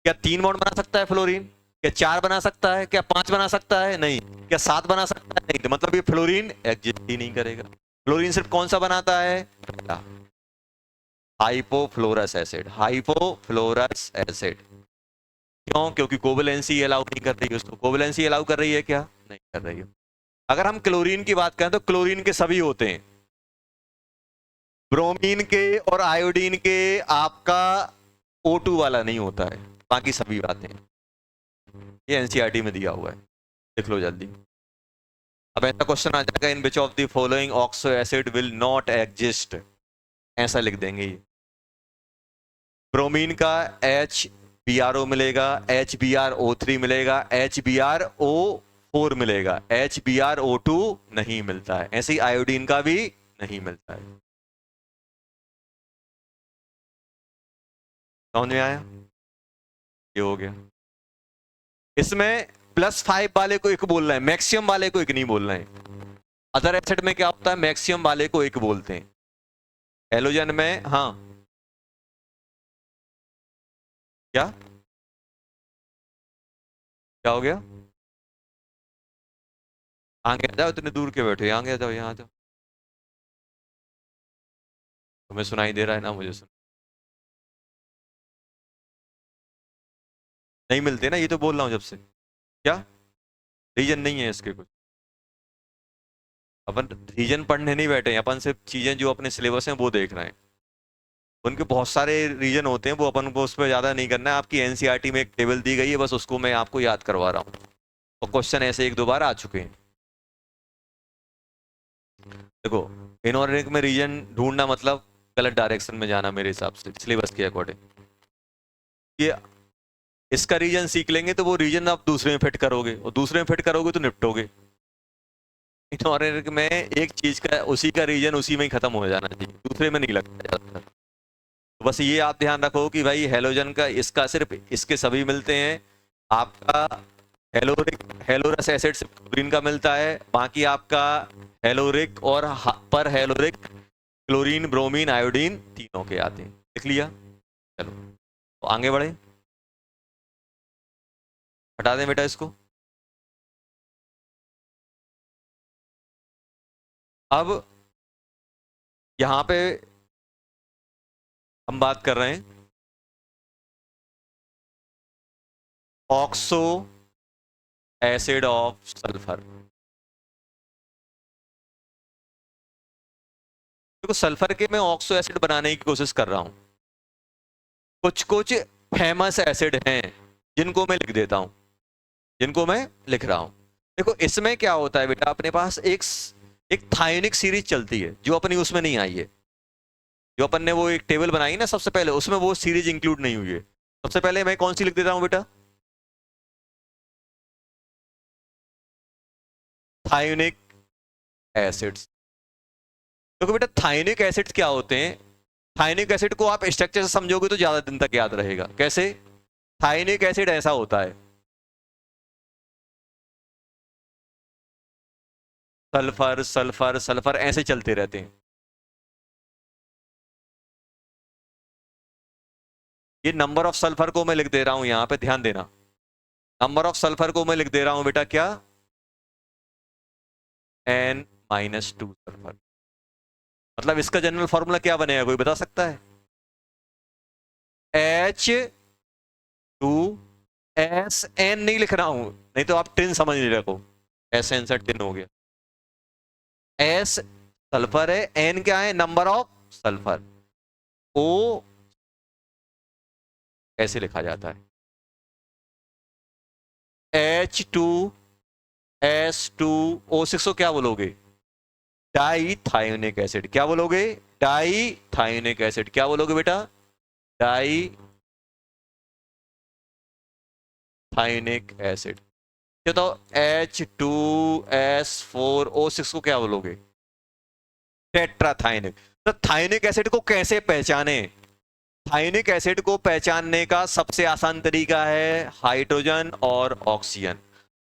Speaker 1: क्या 3 बॉन्ड बना सकता है फ्लोरीन? क्या 4 बना सकता है? क्या 5 बना सकता है? नहीं। क्या 7 बना सकता है? नहीं। तो मतलब ये फ्लोरीन एग्जिस्ट ही नहीं करेगा। फ्लोरीन सिर्फ कौन सा बनाता है? Hypofluorous acid. Hypofluorous acid. क्यों? क्योंकि कोवैलेंसी अलाउ नहीं कर रही है उसको। कोवैलेंसी अलाउ कर रही है क्या? नहीं कर रही है। अगर हम क्लोरीन की बात करें तो क्लोरीन के सभी होते हैं, ब्रोमीन के और आयोडीन के आपका O2 वाला नहीं होता है, बाकी सभी आते हैं। ये एनसीईआरटी में दिया हुआ है, देख लो जल्दी। अब ऐसा क्वेश्चन आ जाएगा, in which of the following oxo acid will not exist, ऐसा लिख देंगे ये। ब्रोमीन का HBrO मिलेगा, HBrO3 मिलेगा, HBrO4 मिलेगा, HBrO2 नहीं मिलता है। ऐसे ही आयोडीन का भी नहीं मिलता है। समझ में आया? ये हो गया। इसमें +5 वाले को एक बोलना है, मैक्सिमम वाले को एक नहीं बोलना है। अदर एसिड में क्या होता है? मैक्सिमम वाले को एक बोलते हैं। एलोजन में हाँ। क्या क्या हो गया? आगे आ जाओ, इतने दूर के बैठे, आगे आ जाओ, यहाँ आ जाओ। तुम्हें सुनाई दे रहा है ना? मुझे सुन नहीं मिलते ना, ये तो बोल रहा हूँ जब से। क्या रीजन नहीं है इसके कुछ? अपन रीजन पढ़ने नहीं बैठे हैं, अपन सिर्फ चीजें जो अपने सिलेबस में वो देख रहे हैं। उनके बहुत सारे रीजन होते हैं, वो अपन को उस पर ज़्यादा नहीं करना है। आपकी एनसीईआरटी में एक टेबल दी गई है, बस उसको मैं आपको याद करवा रहा हूँ, और क्वेश्चन ऐसे एक दो बार आ चुके हैं। देखो, इनऑर्गेनिक में रीजन ढूंढना मतलब गलत डायरेक्शन में जाना मेरे हिसाब से, सिलेबस के अकॉर्डिंग। ये इसका रीजन सीख लेंगे तो वो रीजन आप दूसरे में फिट करोगे, और दूसरे में फिट करोगे तो निपटोगे। इनऑर्गेनिक में एक चीज का उसी का रीजन उसी में ही खत्म हो जाना चाहिए, दूसरे में नहीं लगता ज्यादातर। तो बस ये आप ध्यान रखो कि भाई हेलोजन का इसका सिर्फ इसके सभी मिलते हैं। आपका हेलोरिक हेलोरस एसिड सिर्फ क्लोरीन का मिलता है, बाकी आपका हेलोरिक और पर हेलोरिक क्लोरीन, ब्रोमीन, आयोडीन तीनों के आते हैं। लिख लिया? चलो तो आगे बढ़े, हटा दें बेटा इसको। अब यहां पे हम बात कर रहे हैं ऑक्सो एसिड ऑफ सल्फर। देखो, सल्फर के मैं ऑक्सो एसिड बनाने की कोशिश कर रहा हूं। कुछ कुछ फेमस एसिड हैं जिनको मैं लिख देता हूं, जिनको मैं लिख रहा हूं। देखो, इसमें क्या होता है बेटा, अपने पास एक थायोनिक सीरीज चलती है जो अपनी उसमें नहीं आई है। जो अपन ने वो एक टेबल बनाई ना सबसे पहले, उसमें वो सीरीज इंक्लूड नहीं हुई है। सबसे पहले मैं कौन सी लिख देता हूं बेटा? Thionic acids. देखो बेटा, थायोनिक एसिड्स क्या होते हैं? थायोनिक एसिड को आप स्ट्रक्चर से समझोगे तो ज्यादा दिन तक याद रहेगा। कैसे? थायोनिक एसिड ऐसा होता है, सल्फर सल्फर सल्फर ऐसे चलते रहते हैं। ये नंबर ऑफ सल्फर को मैं लिख दे रहा हूं, यहां पे ध्यान देना। नंबर ऑफ सल्फर को मैं लिख दे रहा हूं बेटा क्या? N-2 sulphur. मतलब इसका जनरल फॉर्मूला क्या बनेगा, कोई बता सकता है? H2SN नहीं लिख रहा हूं, नहीं तो आप टिन समझ नहीं रखो। SN से टिन हो गया। S सल्फर है, N क्या है? Number of sulphur. O ऐसे लिखा जाता है, H2S2O6 को क्या बोलोगे? Di thionic acid. क्या बोलोगे? Di thionic acid. क्या बोलोगे बेटा? Di thionic acid. ये तो H2S4O6 को क्या बोलोगे? टेट्राथायोनिक। तो थायोनिक एसिड को कैसे पहचाने? थायोनिक एसिड को पहचानने का सबसे आसान तरीका है हाइड्रोजन और ऑक्सीजन।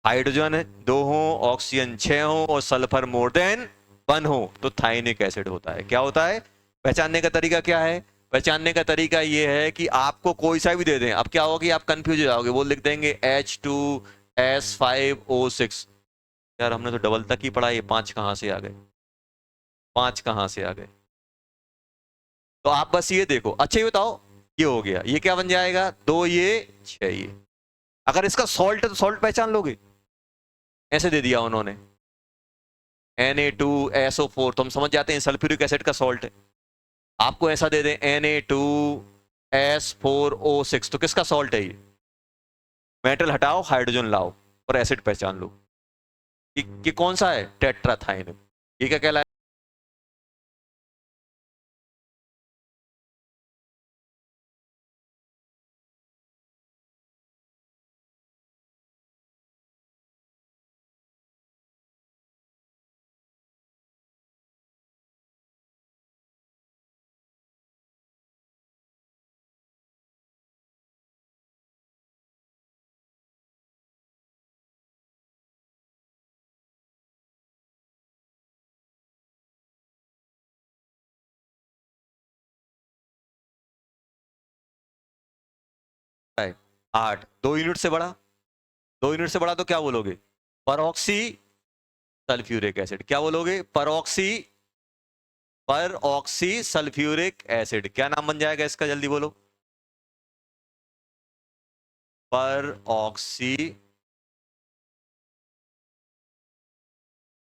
Speaker 1: हाइड्रोजन 2 हो, ऑक्सीजन 6 हो, और सल्फर मोर देन 1 हो तो थायोनिक एसिड होता है। क्या होता है? पहचानने का तरीका क्या है? पहचानने का तरीका ये है कि आपको कोई सा भी दे दें, अब क्या होगा कि आप कंफ्यूज हो जाओगे। वो लिख देंगे H2S5O6। यार हमने तो डबल तक ही पढ़ा, ये 5 कहां से आ गए? 5 कहां से आ गए? तो आप बस ये देखो। अच्छा ये बताओ, ये हो गया, ये क्या बन जाएगा? 2 ये 6 ये। अगर इसका सॉल्ट है तो सॉल्ट पहचान लोगे? ऐसे दे दिया उन्होंने Na2SO4, तो हम समझ जाते हैं सल्फ्यूरिक एसिड का सॉल्ट है। आपको ऐसा दे दें Na2S4O6, तो किसका सॉल्ट है ये? मेटल हटाओ, हाइड्रोजन लाओ, और एसिड पहचान लो कि कौन सा है? टेट्राथायोनिक। ये क्या कहलाए? है 8। 2 यूनिट से बड़ा, 2 यूनिट से बड़ा तो क्या बोलोगे? परऑक्सी सल्फ्यूरिक एसिड। क्या बोलोगे? परऑक्सी परऑक्सी सल्फ्यूरिक एसिड। क्या नाम बन जाएगा इसका, जल्दी बोलो? परऑक्सी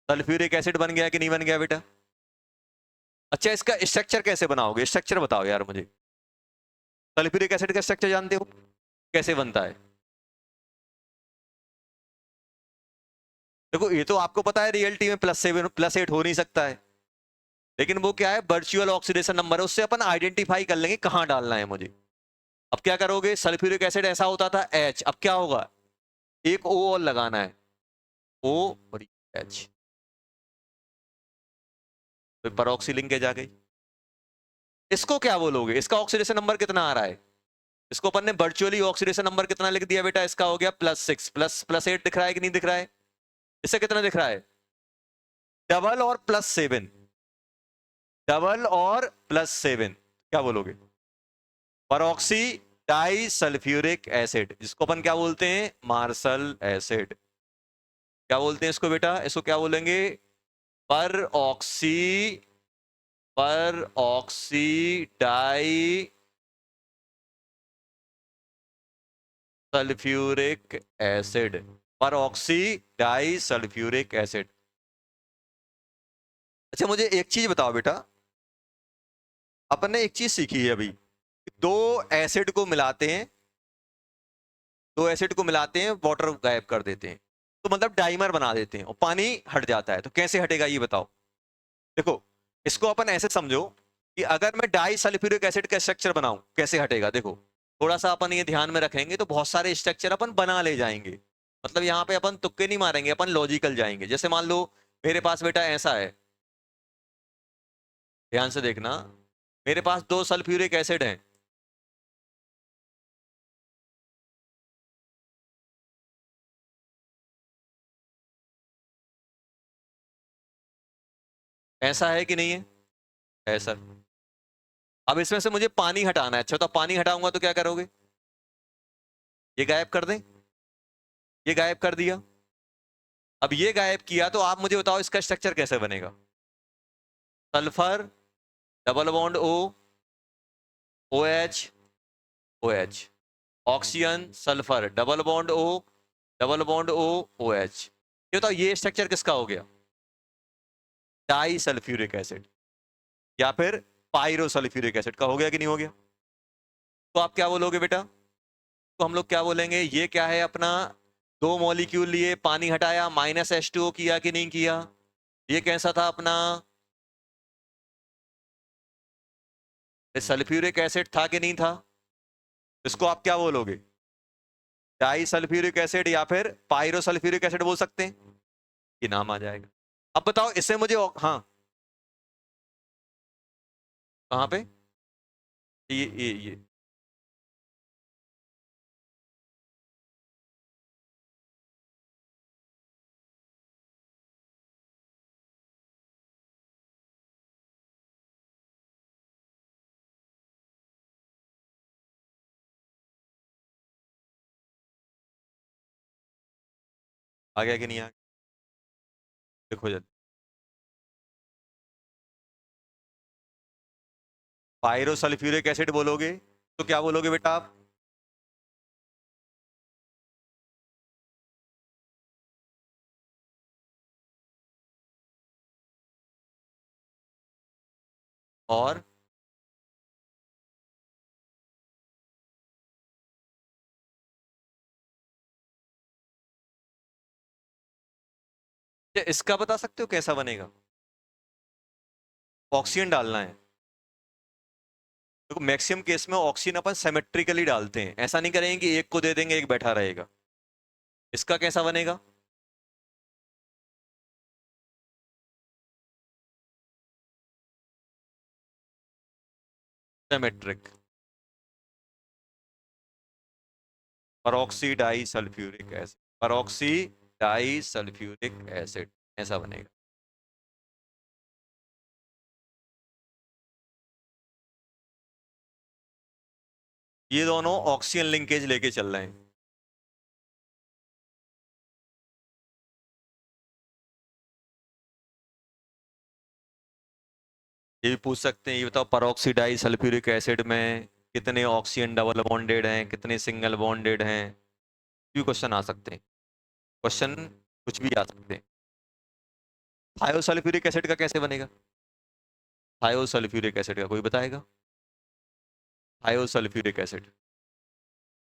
Speaker 1: सल्फ्यूरिक एसिड बन गया कि नहीं बन गया बेटा? अच्छा, इसका स्ट्रक्चर कैसे बनाओगे? स्ट्रक्चर बताओ यार मुझे। सल्फ्यूरिक एसिड का स्ट्रक्चर जानते हो कैसे बनता है? देखो, ये तो आपको पता है रियलिटी में +7 +8 हो नहीं सकता है, लेकिन वो क्या है, वर्चुअल ऑक्सीडेशन नंबर है, उससे अपन आइडेंटिफाई कर लेंगे कहां डालना है मुझे। अब क्या करोगे, सल्फ्यूरिक एसिड ऐसा होता था H, अब क्या होगा, एक O और लगाना है, O और H, तो परऑक्सी लिंकेज आ गई। इसको क्या बोलोगे, इसका ऑक्सीडेशन नंबर कितना आ रहा है? इसको अपन ने वर्चुअली ऑक्सीडेशन नंबर कितना लिख दिया बेटा, इसका हो गया +6, +8 दिख रहा है कि नहीं दिख रहा है? इससे कितना दिख रहा है, डबल और +7, डबल और +7, क्या बोलोगे? परऑक्सी डाई सल्फ्यूरिक एसिड, जिसको अपन क्या बोलते हैं, मार्शल एसिड। क्या बोलते हैं इसको बेटा, इसको क्या बोलेंगे, पर ऑक्सी, पर ऑक्सी डाई सल्फ्यूरिक एसिड, पर ऑक्सी डाई सल्फ्यूरिक एसिड। अच्छा, मुझे एक चीज बताओ बेटा, अपन ने एक चीज सीखी है अभी, दो एसिड को मिलाते हैं, दो एसिड को मिलाते हैं, वाटर गायब कर देते हैं, तो मतलब डाइमर बना देते हैं और पानी हट जाता है, तो कैसे हटेगा ये बताओ? देखो, इसको अपन ऐसे समझो कि अगर मैं डाई सल्फ्यूरिक एसिड का स्ट्रक्चर बनाऊं, कैसे हटेगा, देखो थोड़ा सा अपन ये ध्यान में रखेंगे तो बहुत सारे स्ट्रक्चर अपन बना ले जाएंगे। मतलब यहाँ पे अपन तुक्के नहीं मारेंगे, अपन लॉजिकल जाएंगे। जैसे मान लो मेरे पास बेटा ऐसा है, ध्यान से देखना, मेरे पास दो सल्फ्यूरिक एसिड हैं, ऐसा है कि नहीं है, ऐसा। अब इसमें से मुझे पानी हटाना है, अच्छा तो पानी हटाऊंगा तो क्या करोगे, ये गायब कर दें, ये गायब कर दिया। अब ये गायब किया तो आप मुझे बताओ इसका स्ट्रक्चर कैसे बनेगा, sulphur double bond O, OH, OH, oxygen sulphur double bond O, double bond O, OH। ये बताओ ये स्ट्रक्चर किसका हो गया, डाई सल्फ्यूरिक एसिड या फिर पायरो सल्फ्यूरिक एसिड का हो गया कि नहीं हो गया? तो आप क्या बोलोगे बेटा, तो हम लोग क्या बोलेंगे, ये क्या है अपना, दो मॉलिक्यूल लिए, पानी हटाया, -H2O किया कि नहीं किया? ये कैसा था अपना, सल्फ्यूरिक एसिड था कि नहीं था? इसको आप क्या बोलोगे, डाई सल्फ्यूरिक एसिड या फिर पायरो सल्फ्यूरिक एसिड बोल सकते हैं, कि नाम आ जाएगा। अब बताओ इससे मुझे हाँ, कहाँ पे, ये आ गया कि नहीं आ गया, देखो जल्दी। पायरो सल्फ्यूरिक एसिड बोलोगे तो क्या बोलोगे बेटा आप, और इसका बता सकते हो कैसा बनेगा, ऑक्सीजन डालना है। देखो मैक्सिमम केस में ऑक्सीजन अपन सिमेट्रिकली डालते हैं, ऐसा नहीं करेंगे कि एक को दे देंगे एक बैठा रहेगा। इसका कैसा बनेगा, symmetric, peroxy di sulphuric acid, peroxy di sulphuric acid, ऐसा बनेगा। ये दोनों ऑक्सीजन लिंकेज लेके चल रहे हैं। ये भी पूछ सकते हैं, ये बताओ परऑक्सी डाई सल्फ्यूरिक एसिड में कितने ऑक्सीजन डबल बॉन्डेड हैं, कितने सिंगल बॉन्डेड हैं, ये क्वेश्चन आ सकते हैं, क्वेश्चन कुछ भी आ सकते हैं। थायोसल्फ्यूरिक एसिड का कैसे बनेगा, थायोसल्फ्यूरिक एसिड का कोई बताएगा? थायोसल्फ्यूरिक एसिड,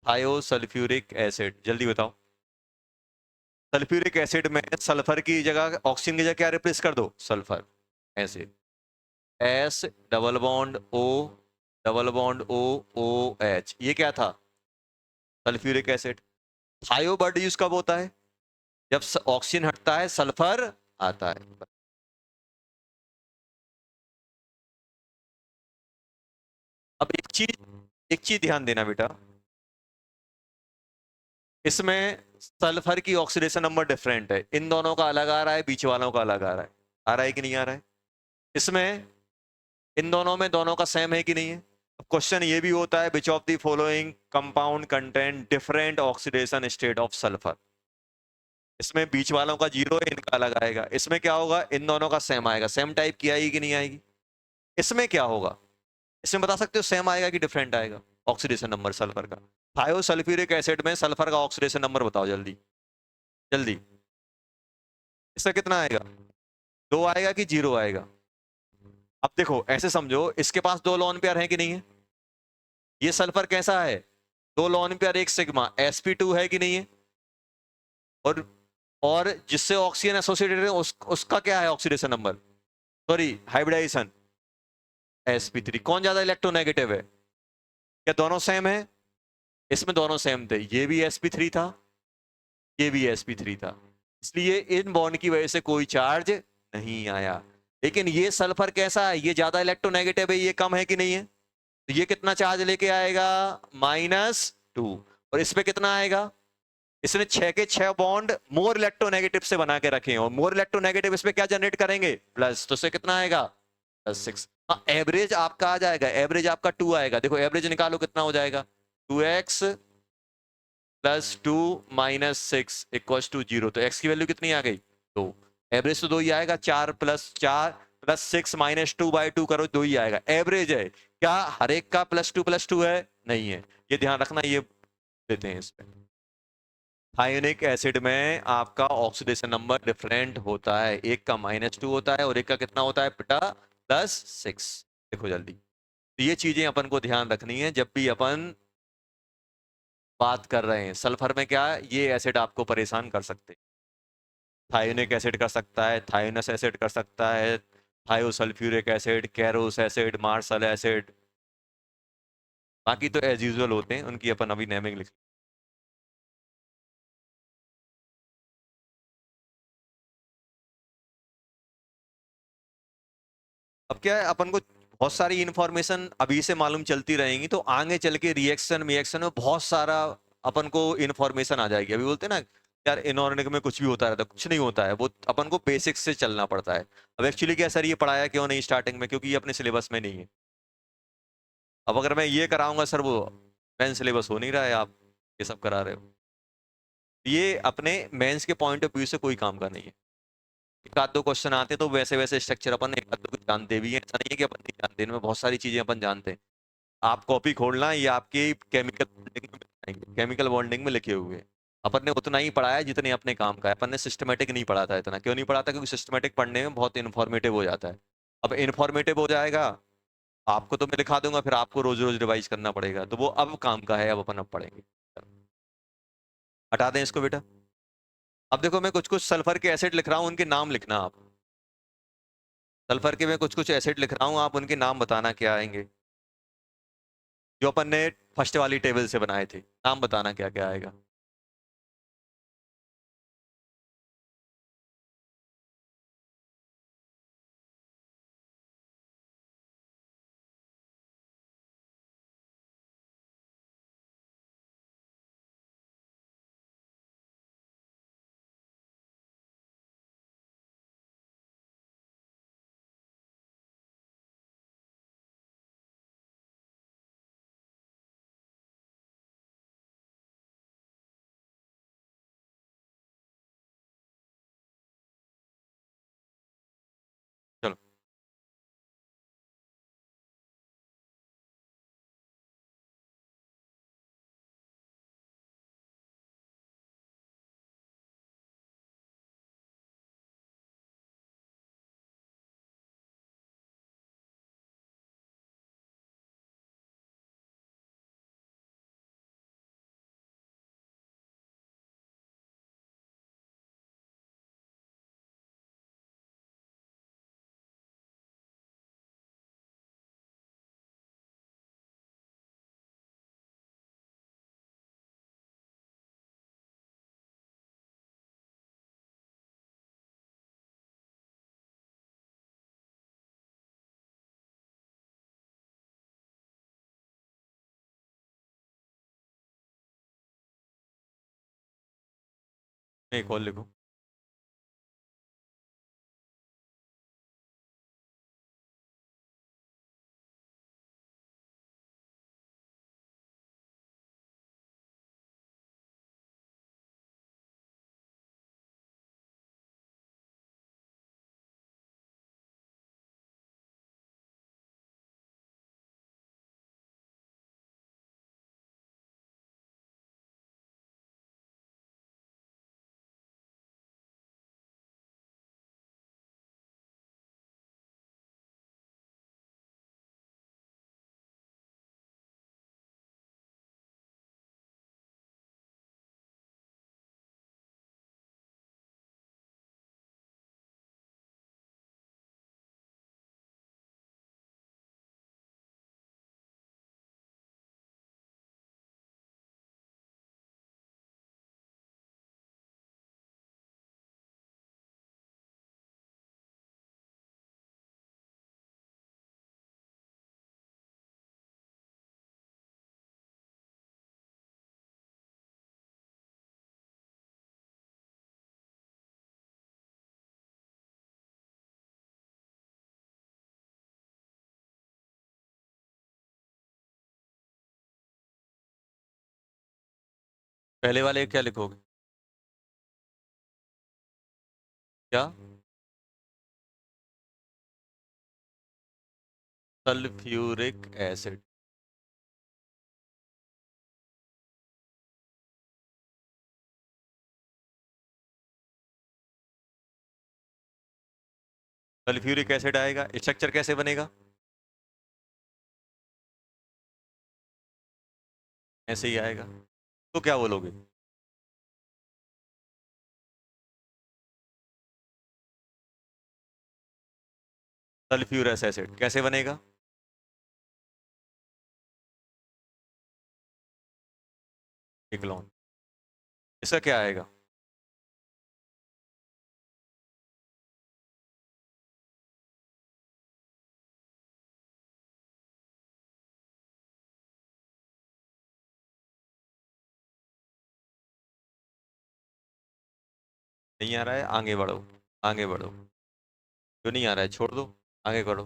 Speaker 1: थायोसल्फ्यूरिक एसिड, जल्दी बताओ। सल्फ्यूरिक एसिड में सल्फर की जगह, ऑक्सीजन की जगह क्या रिप्लेस कर दो? सल्फर। ऐसे S double bond O, double bond O, O H, ये क्या था? Sulphuric acid. Thio word use कब होता है? जब ऑक्सीजन हटता है सल्फर आता है। अब एक चीज ध्यान देना बेटा, इसमें सल्फर की ऑक्सीडेशन नंबर डिफरेंट है, इन दोनों का अलग आ रहा है, बीच वालों का अलग आ रहा है कि नहीं आ रहा है? इसमें इन दोनों में दोनों का सेम है कि नहीं है? क्वेश्चन ये भी होता है, विच of the following compound content different oxidation state of sulphur. इसमें बीच वालों का जीरो है, इनका अलग आएगा। इसमें क्या होगा? इन दोनों का सेम आएगा। सेम टाइप की आएगी कि नहीं आएगी? इसमें क्या होगा? इसमें बता सकते हो सेम आएगा कि डिफरेंट आएगा ऑक्सीडेशन नंबर सल्फर का? थायोसल्फ्यूरिक एसिड में सल्फर का ऑक्सीडेशन नंबर बताओ जल्दी, जल्दी। इसका कितना आएगा? 2 आएगा कि 0 आएगा? अब देखो ऐसे समझो, इसके पास 2 लोन पेयर है कि नहीं है? ये सल्फर कैसा है? 2 लोन पेयर, 1 सिग्मा, sp2 है कि नहीं है? और और जिससे ऑक्सीजन एसोसिएटेड है उसका क्या है oxidation number, sorry hybridisation? sp3। कौन ज्यादा इलेक्ट्रोनेगेटिव है? क्या दोनों सेम है? इसमें दोनों सेम थे, ये भी sp3 था, ये भी sp3 था, इसलिए इन बॉन्ड की वजह से कोई चार्ज नहीं आया। लेकिन ये सल्फर कैसा है? ये ज्यादा इलेक्ट्रोनेगेटिव है, ये कम है कि नहीं है? तो ये कितना चार्ज लेके आएगा? -2। और इस पे कितना आएगा? इसने 6 के 6 बॉन्ड मोर इलेक्ट्रोनेगेटिव से बना के रखे हैं, और मोर इलेक्ट्रोनेगेटिव इस पे क्या जनरेट करेंगे? प्लस। तो इससे कितना आएगा? +6। हाँ, एवरेज आपका आ जाएगा, एवरेज आपका 2 आएगा। देखो एवरेज निकालो कितना हो जाएगा? 2x +2 -6 = 0। तो x की वैल्यू कितनी आ गई? 2। एवरेज तो 2 ही आएगा। 4 + 4 + 6 -2/2 करो, 2 ही आएगा। एवरेज है क्या? हर एक का +2 है? नहीं है, ये ध्यान रखना। ये देते हैं इस पे। थायोनिक एसिड में आपका ऑक्सीडेशन नंबर डिफरेंट होता है, एक का -2 होता है और एक का कितना होता है बेटा? +6। देखो जल्दी, तो ये चीजें अपन को ध्यान रखनी है जब भी अपन बात कर रहे हैं। सल्फर में क्या है? ये एसिड आपको परेशान कर सकते हैं। थायोनिक एसिड कर सकता है, थायोनस एसिड कर सकता है, thiosulphuric acid, Caros acid, Marshall acid. बाकी तो एज यूजुअल होते हैं, उनकी अपन अभी नेमिंग लिख। अब क्या है, अपन को बहुत सारी इंफॉर्मेशन अभी से मालूम चलती रहेंगी, तो आगे चल के रिएक्शन रिएक्शन में बहुत सारा अपन को इंफॉर्मेशन आ जाएगी। अभी बोलते हैं ना यार इनऑर्गेनिक में कुछ भी होता रहता है, कुछ नहीं होता है, वो अपन को बेसिक्स से चलना पड़ता है। अब एक्चुअली क्या सर, ये पढ़ाया क्यों नहीं स्टार्टिंग में? क्योंकि ये अपने सिलेबस में नहीं है। अब अगर मैं ये कराऊंगा सर, वो मेन सिलेबस हो नहीं रहा है, आप ये सब करा रहे हो, ये अपने मेंस के पॉइंट ऑफ व्यू से कोई काम का नहीं है। एक आध दो क्वेश्चन आते हैं तो वैसे वैसे स्ट्रक्चर अपन एक आध दो कुछ जानते भी हैं, ऐसा नहीं है कि अपन नहीं जानते, इनमें बहुत सारी चीजें अपन जानते हैं। आप कॉपी खोलना, ये आपकी केमिकल बॉन्डिंग में आएंगे, केमिकल बॉन्डिंग में लिखे हुए हैं। अपन ने उतना ही पढ़ा है जितने अपने काम का है, अपन ने सिस्टमेटिक नहीं पढ़ा था इतना। क्यों नहीं पढ़ा था? क्योंकि सिस्टमेटिक पढ़ने में बहुत इन्फॉर्मेटिव हो जाता है। अब इन्फॉर्मेटिव हो जाएगा, आपको तो मैं लिखा दूंगा, फिर आपको रोज रोज रिवाइज करना पड़ेगा, तो वो अब काम का है, अब अपन अब पढ़ेंगे। हटा दें इसको बेटा। अब देखो मैं कुछ कुछ सल्फर के एसिड लिख रहा हूँ, उनके नाम लिखना आप। सल्फर के मैं कुछ कुछ एसिड लिख रहा हूँ, आप उनके नाम बताना क्या आएंगे, जो अपन ने फर्स्ट वाली टेबल से बनाए थे। नाम बताना क्या क्या आएगा। एक और लिखो। पहले वाले क्या लिखोगे? क्या? Sulphuric acid. सल्फ्यूरिक एसिड आएगा, स्ट्रक्चर कैसे बनेगा? ऐसे ही आएगा। तो क्या बोलोगे? सल्फ्यूरस एसिड कैसे बनेगा? इक्लॉन। इसका क्या आएगा? नहीं आ रहा है, आगे बढ़ो। आगे बढ़ो। जो नहीं आ रहा है छोड़ दो, आगे बढ़ो।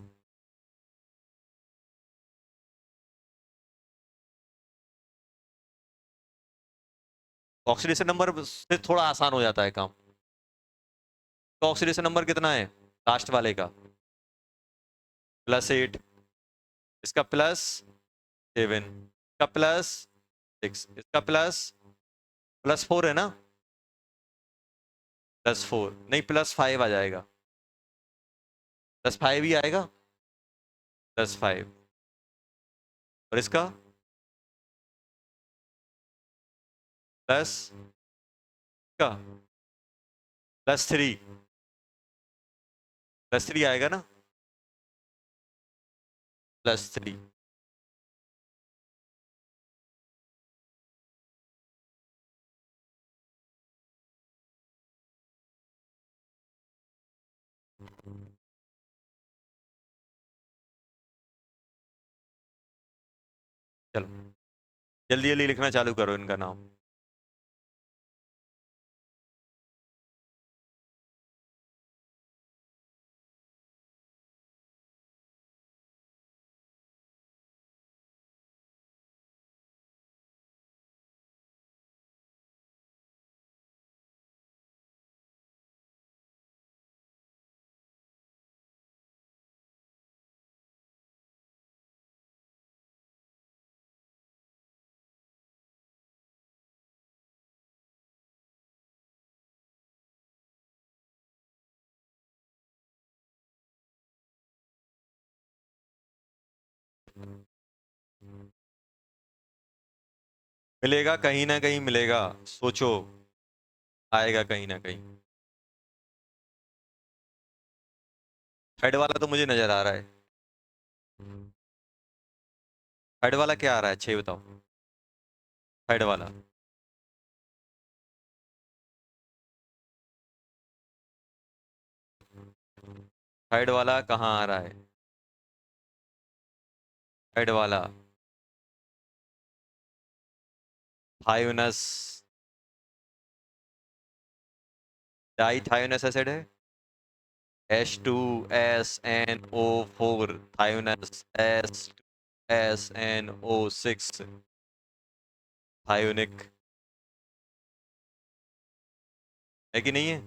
Speaker 1: ऑक्सीडेशन नंबर से थोड़ा आसान हो जाता है काम। तो ऑक्सीडेशन नंबर कितना है लास्ट वाले का? +8। इसका +7। इसका +6। इसका +4 है ना? +4 नहीं, +5 आ जाएगा। +5 ही आएगा। +5। और इसका प्लस का +3। +3 आएगा ना? +3। चलो जल्दी जल्दी लिखना चालू करो इनका नाम। मिलेगा कहीं ना कहीं मिलेगा। सोचो। आएगा कहीं ना कहीं। हेड वाला तो मुझे नजर आ रहा है। हेड वाला क्या आ रहा है, 6 बताओ। हेड वाला। हेड वाला कहाँ आ रहा है? हेड वाला हाइनस। डाइथायोनस एसिड है, H2SNO4 थायोनस, S2SNO6 थायोनिक, है कि नहीं है?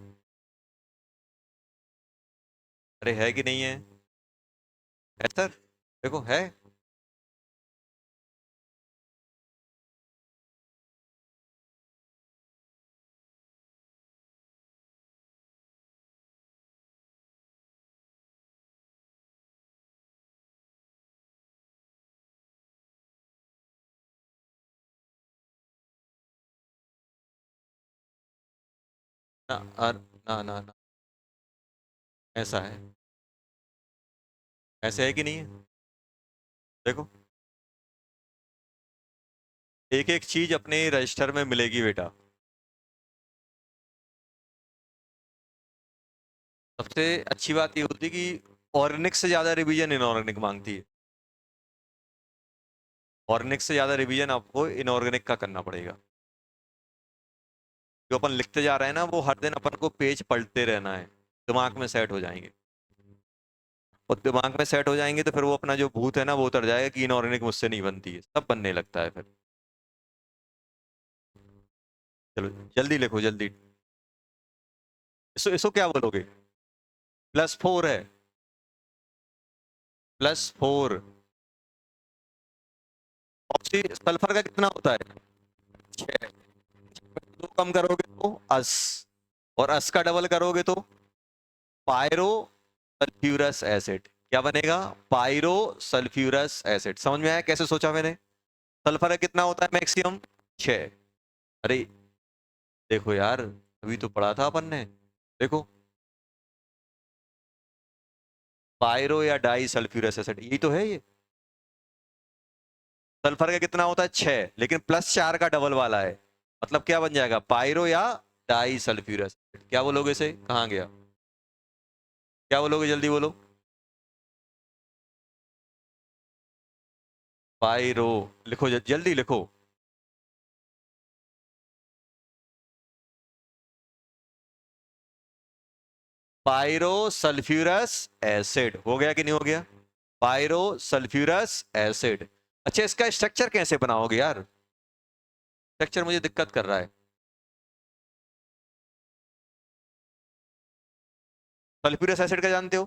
Speaker 1: अरे है कि नहीं है? सर देखो है। ना ना ना ना, ऐसा है, ऐसे है कि नहीं है? देखो, एक एक चीज अपने रजिस्टर में मिलेगी बेटा। सबसे अच्छी बात ये होती है कि ऑर्गेनिक से ज्यादा रिवीजन इनऑर्गेनिक मांगती है। ऑर्गेनिक से ज्यादा रिवीजन आपको इनऑर्गेनिक का करना पड़ेगा। जो अपन लिखते जा रहे हैं ना, वो हर दिन अपन को पेज पलटते रहना है, दिमाग में सेट हो जाएंगे। और दिमाग में सेट हो जाएंगे तो फिर वो अपना जो भूत है ना, वो उतर जाएगा कि इनऑर्गेनिक मुझसे नहीं बनती है, सब बनने लगता है फिर। चलो जल्दी लिखो जल्दी। इसको इसको क्या बोलोगे? +4 है, +4। ऑक्सी सल्फर का कितना होता है? 6। दो कम करोगे तो अस, और अस का डबल करोगे तो पायरो सल्फ्यूरस एसिड। क्या बनेगा? Pyro sulphurous acid. समझ में आया कैसे सोचा मैंने? सल्फर का कितना होता है मैक्सिमम? 6। अरे देखो यार, अभी तो पढ़ा था अपन ने। देखो, पायरो या डाई सल्फ्यूरस एसिड, यही तो है ये। सल्फर का कितना होता है? 6, लेकिन +4 का डबल वाला है। मतलब क्या बन जाएगा? पायरो या डाई सल्फ्यूरस। क्या बोलोगे इसे? कहाँ गया? क्या बोलोगे? जल्दी बोलो। पायरो। लिखो जल्दी लिखो। पायरो सल्फ्यूरस एसिड हो गया कि नहीं हो गया? Pyro sulphurous acid. अच्छा, इसका स्ट्रक्चर कैसे बनाओगे यार? स्ट्रक्चर मुझे दिक्कत कर रहा है। सल्फ्यूरस एसिड का जानते हो?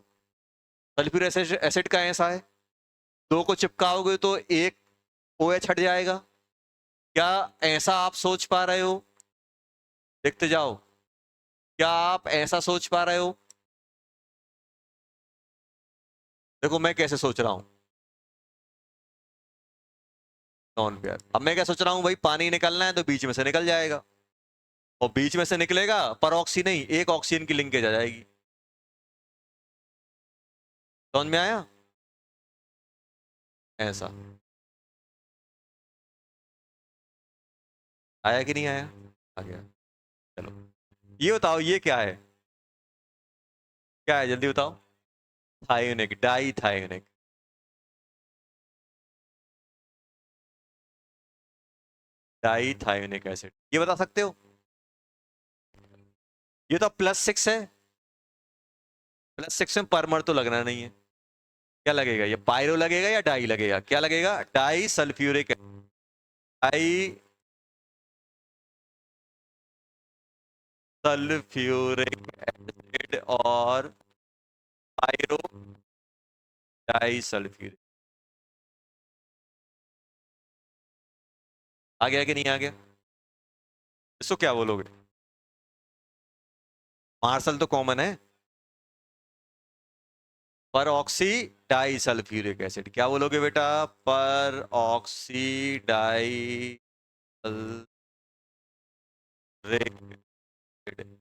Speaker 1: सल्फ्यूरस एसिड का ऐसा है, दो को चिपकाओगे तो एक OH हट जाएगा। क्या ऐसा आप सोच पा रहे हो? देखते जाओ। क्या आप ऐसा सोच पा रहे हो? देखो मैं कैसे सोच रहा हूं। Non pair. अब मैं क्या सोच रहा हूं भाई, पानी निकलना है तो बीच में से निकल जाएगा, और बीच में से निकलेगा पर ऑक्सी नहीं, एक ऑक्सीजन की लिंकेज आ जाएगी। समझ में आया? ऐसा आया कि नहीं आया? आ गया। चलो ये बताओ, ये क्या है? क्या है जल्दी बताओ? Thionic, di thionic. Di thionic acid, ये बता सकते हो? ये तो +6 है। +6 में परमर तो लगना नहीं है। क्या लगेगा? ये पायरो लगेगा या डाई लगेगा? क्या लगेगा? Di sulphuric, di sulphuric acid और पायरो डाई सल्फ्यूरिक। आ गया कि नहीं आ गया? इसको क्या बोलोगे? मार्शल तो कॉमन है। पर ऑक्सी डाई सल्फ्यूरिक एसिड, क्या बोलोगे बेटा? पर ऑक्सी डाई सल्फ्यूरिक एसिड।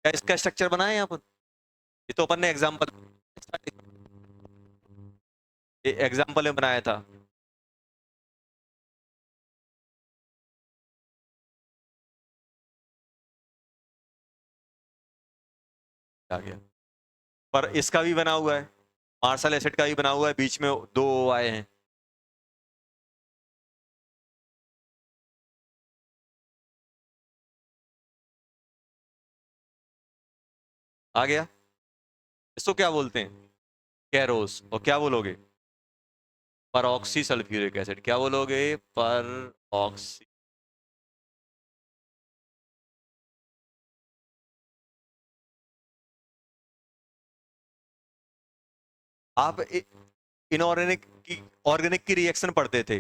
Speaker 1: क्या इसका स्ट्रक्चर बनाया यहाँ पर? ये तो अपन ने एग्जाम्पल, एग्जाम्पल में बनाया था। आ गया। पर इसका भी बना हुआ है, मार्शल एसिड का भी बना हुआ है, बीच में 2 आए हैं। आ गया। इसको क्या बोलते हैं? कैरोस। और क्या बोलोगे? परऑक्सी सल्फ्यूरिक एसिड। क्या बोलोगे? पर ऑक्सी। आप इनऑर्गेनिक की ऑर्गेनिक की रिएक्शन पढ़ते थे।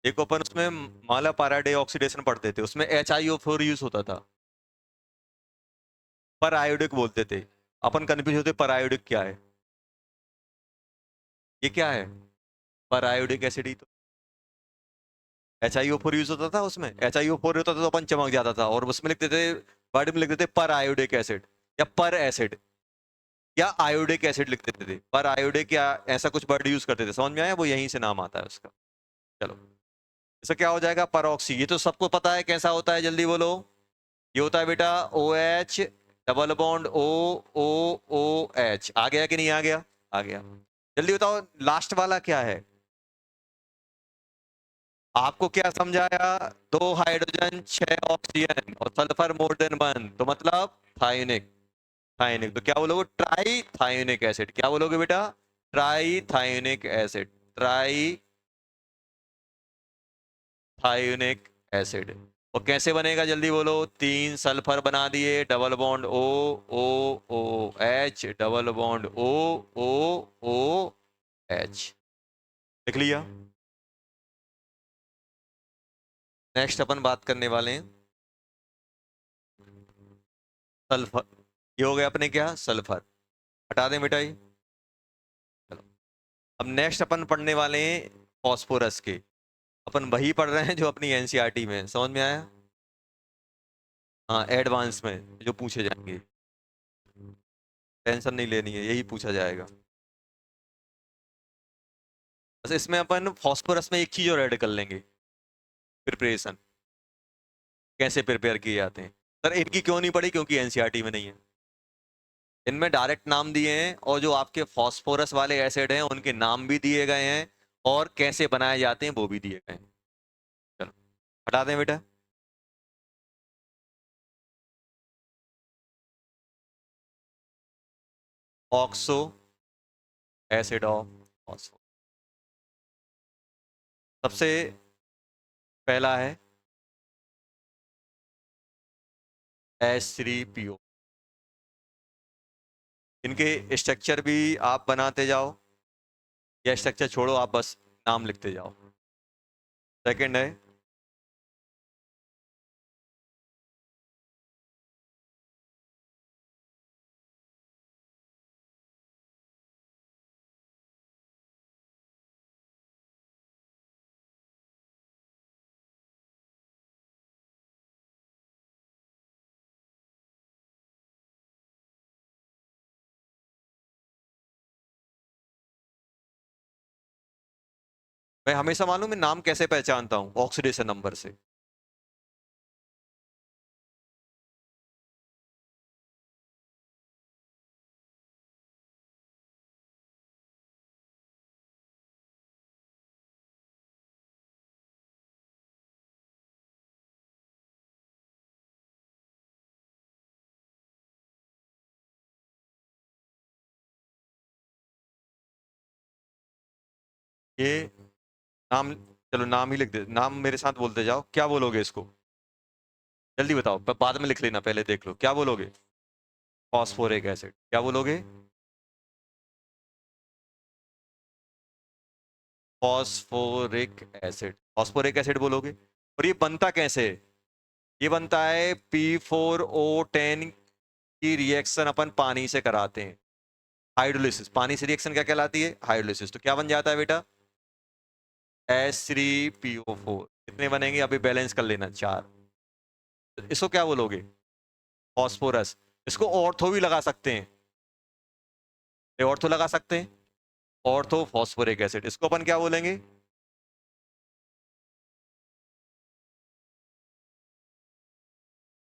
Speaker 1: देखो अपन उसमें माला पाराडे ऑक्सीडेशन पढ़ते थे, उसमें HiO4 यूज होता था। पर आयोडिक बोलते थे। अपन कंफ्यूज होते पर आयोडिक क्या है, ये क्या है? पर आयोडिक एसिड ही तो। HiO4 यूज होता था उसमें, HiO4 होता था तो अपन चमक जाता था, और उसमें लिखते थे, वर्ड में लिखते थे पर आयोडिक एसिड या पर एसिड या आयोडिक एसिड लिख देते थे। पर आयोडिक या ऐसा कुछ वर्ड यूज करते थे, समझ में आया? वो यहीं से नाम आता है उसका। चलो, इसका क्या हो जाएगा? परऑक्सी। ये तो सबको पता है कैसा होता है, जल्दी बोलो। ये होता है बेटा OH डबल बॉन्ड OOH। आ गया कि नहीं आ गया? आ गया। जल्दी बताओ लास्ट वाला क्या है? आपको क्या समझाया? 2 हाइड्रोजन 6 ऑक्सीजन और सल्फर मोर देन 1, तो मतलब थायोनिक। थायोनिक तो क्या बोलोगे? Try thionic acid. क्या बोलोगे बेटा? Try thionic acid. Try thionic acid. और कैसे बनेगा जल्दी बोलो? 3 सल्फर बना दिए, double bond OOH double bond OOOH। लिख लिया। नेक्स्ट अपन बात करने वाले हैं सल्फर। ये हो गया अपने क्या? सल्फर। हटा दें बेटा ये। चलो, अब नेक्स्ट अपन पढ़ने वाले हैं फॉस्फोरस के। अपन वही पढ़ रहे हैं जो अपनी एनसीईआरटी में है। समझ में आया? हाँ, एडवांस में जो पूछे जाएंगे, टेंशन नहीं लेनी है, यही पूछा जाएगा। बस इसमें अपन फॉस्फोरस में एक चीज और ऐड कर लेंगे, प्रिपरेशन। कैसे प्रिपेयर किए जाते हैं? सर इनकी क्यों नहीं पढ़ी? क्योंकि एनसीईआरटी में नहीं है। इनमें डायरेक्ट नाम दिए हैं, और जो आपके फॉस्फोरस वाले एसिड हैं उनके नाम भी दिए गए हैं, और कैसे बनाए जाते हैं वो भी दिए गए हैं। चलो, हटा दें बेटा। Oxo acid of phosphorus. सबसे पहला है H3PO। इनके स्ट्रक्चर भी आप बनाते जाओ, या स्ट्रक्चर छोड़ो, आप बस नाम लिखते जाओ। सेकंड है मैं हमेशा मालूम मैं नाम कैसे पहचानता हूँ? ऑक्सीडेशन नंबर से। ये नाम, चलो नाम ही लिख दे, नाम मेरे साथ बोलते जाओ। क्या बोलोगे इसको? जल्दी बताओ, बाद में लिख लेना, पहले देख लो। क्या बोलोगे? Phosphoric acid. क्या बोलोगे? Phosphoric acid. फॉस्फोरिक एसिड बोलोगे। और ये बनता कैसे है? ये बनता है P4O10 की रिएक्शन अपन पानी से कराते हैं, हाइड्रोलिसिस। पानी से रिएक्शन क्या कहलाती है? हाइड्रोलिसिस। तो क्या बन जाता है बेटा? H3PO4। कितने बनेंगे? अभी बैलेंस कर लेना, 4। इसको क्या बोलोगे? फॉस्फोरस। इसको ऑर्थो भी लगा सकते हैं, ये ऑर्थो लगा सकते हैं, ऑर्थो फॉस्फोरिक एसिड। इसको अपन क्या बोलेंगे?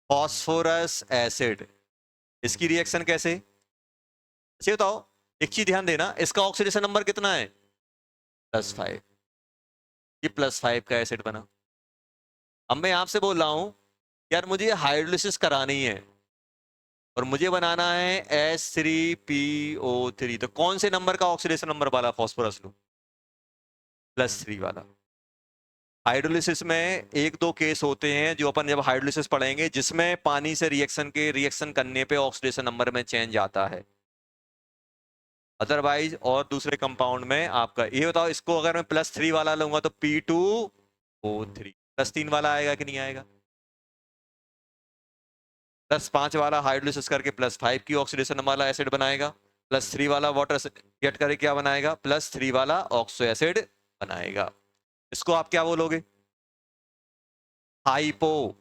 Speaker 1: Phosphorous acid. इसकी रिएक्शन कैसे? अच्छा बताओ, एक चीज ध्यान देना, इसका ऑक्सीडेशन नंबर कितना है? +5। ये +5 का एसिड बना। अब मैं आपसे बोल रहा हूं यार मुझे हाइड्रोलिसिस करानी है और मुझे बनाना है H3PO3, तो कौन से नंबर का ऑक्सीडेशन नंबर वाला फॉस्फोरस लूं? +3 वाला। हाइड्रोलिसिस में एक दो केस होते हैं जो अपन जब हाइड्रोलिसिस पढ़ेंगे जिसमें पानी से रिएक्शन करने पे ऑक्सीडेशन नंबर में चेंज आता है। अदरवाइज और दूसरे कंपाउंड में आपका ये बताओ, इसको अगर मैं +3 वाला लूंगा तो P2O3 +3 वाला आएगा कि नहीं आएगा? +5 वाला हाइड्रोलिसिस करके +5 की ऑक्सीडेशन वाला एसिड बनाएगा, +3 वाला वाटर गेट करके क्या बनाएगा? +3 वाला ऑक्सो एसिड बनाएगा। इसको आप क्या बोलोगे? हाइपो,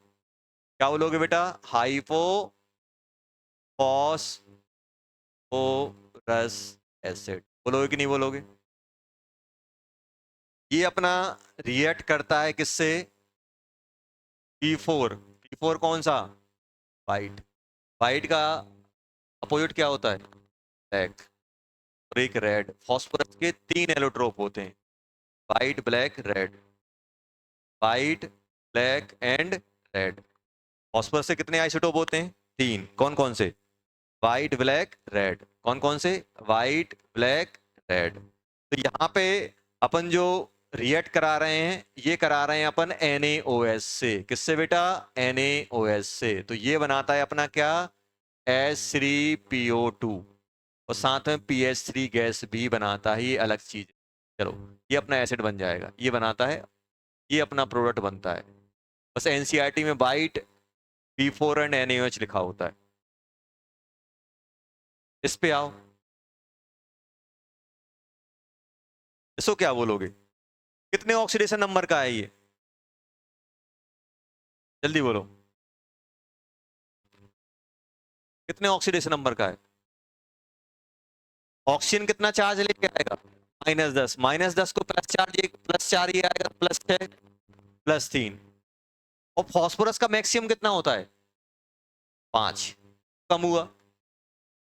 Speaker 1: क्या बोलोगे बेटा? हाइपो फॉस्फोरस एसिड बोलोगे कि नहीं बोलोगे? ये अपना रिएक्ट करता है किससे? P4 कौन सा? वाइट। वाइट का अपोजिट क्या होता है? ब्लैक। और एक रेड। फॉस्फोरस के 3 एलोट्रोप होते हैं, white, black, red. White, black and red. Phosphorus से कितने आइसोटोप होते हैं? 3। कौन कौन से? White, black, red. कौन कौन से? White, black, red. तो यहाँ पे अपन जो रिएक्ट करा रहे हैं ये करा रहे हैं अपन NaOH से। किससे बेटा? NaOH से। तो ये बनाता है अपना क्या? H3PO2 और साथ में PH3 गैस भी बनाता है, ये अलग चीज। चलो, ये अपना एसिड बन जाएगा, ये बनाता है, ये अपना प्रोडक्ट बनता है। बस एनसीईआरटी में वाइट, P4 एंड NaOH लिखा होता है। इस पे आओ, इसको क्या बोलोगे? कितने ऑक्सीडेशन नंबर का है ये? जल्दी बोलो, कितने ऑक्सीडेशन नंबर का है? ऑक्सीजन कितना चार्ज लेके आएगा? -10। -10 को प्लस चार्ज, +4 ये आएगा, +6, +3। और फॉस्फोरस का मैक्सिमम कितना होता है? 5। कम हुआ,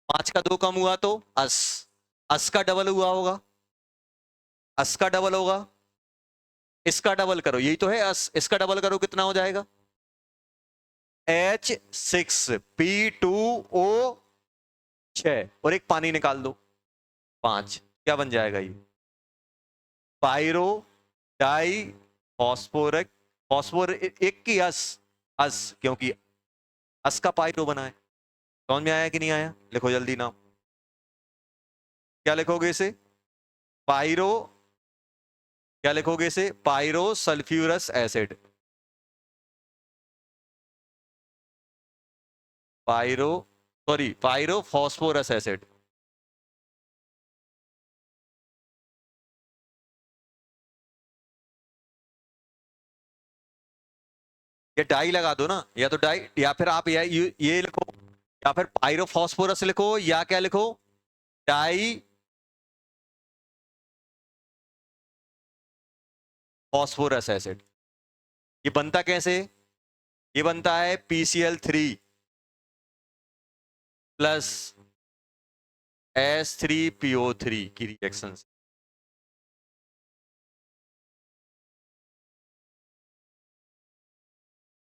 Speaker 1: 5 का 2 कम हुआ तो 80। 80 का डबल हुआ होगा, 80 का डबल होगा, इसका डबल करो, यही तो है 80, इसका डबल करो कितना हो जाएगा? H6P2O6 और एक पानी निकाल दो, 5। क्या बन जाएगा ये? पायरो डाई फॉस्फोरिक, फॉस्फोर एक की अस क्योंकि अस का पायरो बना है। समझ में आया कि नहीं आया? लिखो जल्दी नाम, क्या लिखोगे इसे? पायरो, क्या लिखोगे इसे? Pyro sulphurous acid. Pyro, sorry, pyro phosphorous acid. ये डाई लगा दो ना, या तो डाई, या फिर आप ये लिखो, या फिर पायरो फॉस्फोरस लिखो, या क्या लिखो? Di phosphorous acid. ये बनता कैसे? ये बनता है PCl3 प्लस H3PO3 की रिएक्शन से।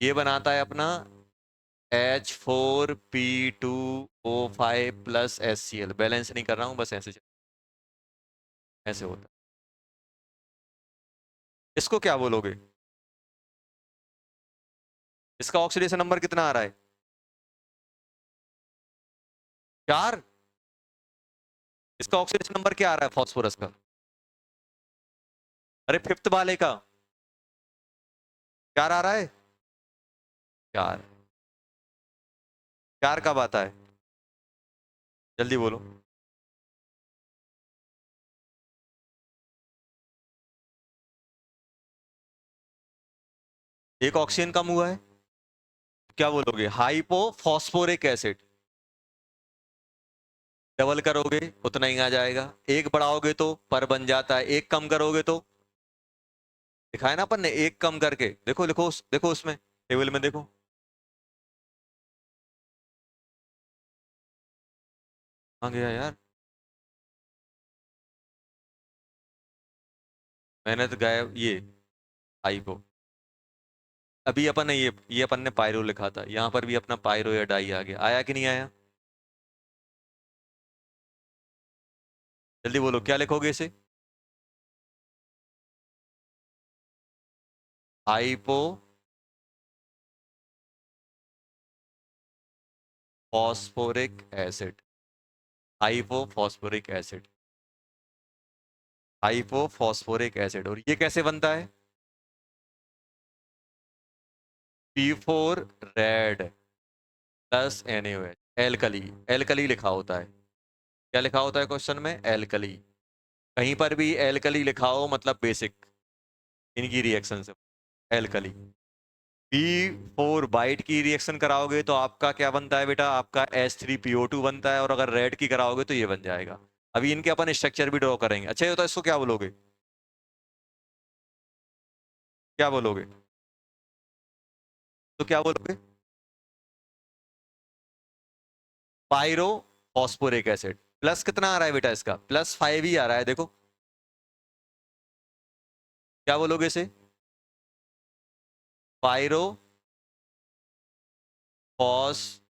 Speaker 1: ये बनाता है अपना H4P2O5 प्लस HCl। बैलेंस नहीं कर रहा हूं, बस ऐसे ऐसे होता है। इसको क्या बोलोगे? इसका ऑक्सीडेशन नंबर कितना आ रहा है? 4। इसका ऑक्सीडेशन नंबर क्या आ रहा है फॉस्फोरस का? अरे फिफ्थ वाले का 4 आ रहा है। 4। 4 कब आता है? जल्दी बोलो। एक ऑक्सीजन कम हुआ है, क्या बोलोगे? Hypo phosphoric acid. डबल करोगे उतना ही आ जाएगा, एक बढ़ाओगे तो पर बन जाता है, एक कम करोगे तो, दिखाया ना अपन ने, एक कम करके देखो, लिखो देखो उसमें टेबल में देखो। आ गया यार, मैंने तो गायब ये हाइपो। अभी अपन ने ये अपन ने पायरो लिखा था, यहां पर भी अपना पायरो या डाई आ गया, आया कि नहीं आया? जल्दी बोलो क्या लिखोगे इसे? Hypo phosphoric acid, hypophosphoric acid, hypophosphoric acid. और ये कैसे बनता है? P4 red plus NaOH, alkali, alkali लिखा होता है। क्या लिखा होता है क्वेश्चन में? एल्कली। कहीं पर भी एल्कली लिखा हो मतलब बेसिक, इनकी रिएक्शन से एल्कली। P4 वाइट की रिएक्शन कराओगे तो आपका क्या बनता है बेटा? आपका H3PO2 बनता है, और अगर रेड की कराओगे तो ये बन जाएगा। अभी इनके अपन स्ट्रक्चर भी ड्रॉ करेंगे। अच्छा ये होता है, इसको क्या बोलोगे? क्या बोलोगे? तो क्या बोलोगे? Pyro phosphoric acid. प्लस कितना आ रहा है बेटा इसका? +5 ही आ रहा है, देखो। क्या बोलोगे इसे? पायरो फॉस्फोरिक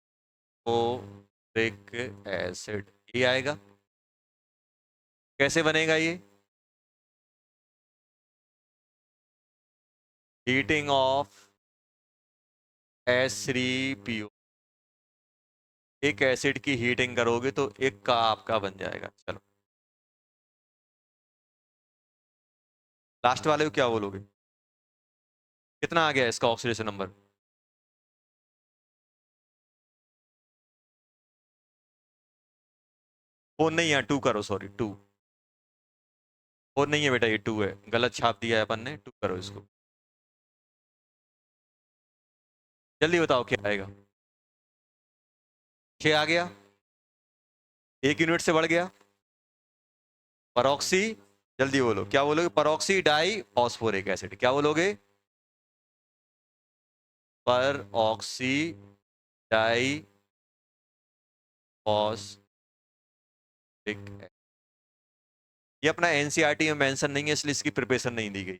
Speaker 1: एसिड, ये आएगा। कैसे बनेगा ये? हीटिंग ऑफ H3PO, एक एसिड की हीटिंग करोगे तो एक का आपका बन जाएगा। चलो लास्ट वाले को क्या बोलोगे? कितना आ गया इसका ऑक्सीडेशन नंबर? फोर नहीं है, 2 करो, सॉरी 2। फोर नहीं है बेटा, ये 2 है, गलत छाप दिया है अपन ने, 2 करो इसको। जल्दी बताओ क्या आएगा? 6 आ गया, 1 यूनिट से बढ़ गया। परऑक्सी, जल्दी बोलो क्या बोलोगे? परऑक्सी डाई फॉस्फोरिक एसिड, क्या बोलोगे? Peroxy di phosphoric. ये अपना एनसीईआरटी में मेंशन नहीं है, इसलिए इसकी प्रिपरेशन नहीं दी गई।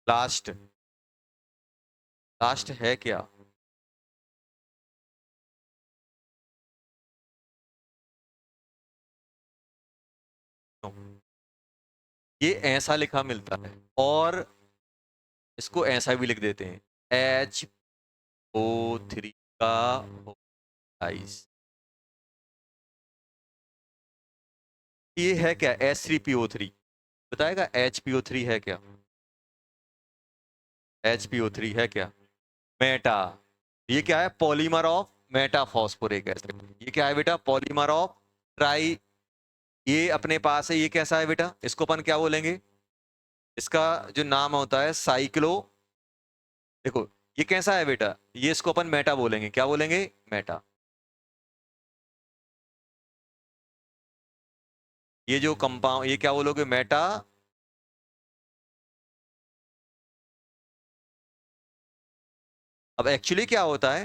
Speaker 1: लास्ट, लास्ट है क्या? ये ऐसा लिखा मिलता है, और इसको ऐसा भी लिख देते हैं, HO3 का आइस। ये है क्या? H3PO3 बताएगा? HPO3 है क्या? HPO3 है क्या? मेटा। ये क्या है? Polymer of Meta phosphoric acid. ये क्या है बेटा? Polymer of try. ये अपने पास है, ये कैसा है बेटा? इसको अपन क्या बोलेंगे? इसका जो नाम होता है साइक्लो। देखो ये कैसा है बेटा? ये इसको अपन मेटा बोलेंगे, क्या बोलेंगे? मेटा। ये जो कंपाउंड, ये क्या बोलोगे? मेटा। अब एक्चुअली क्या होता है,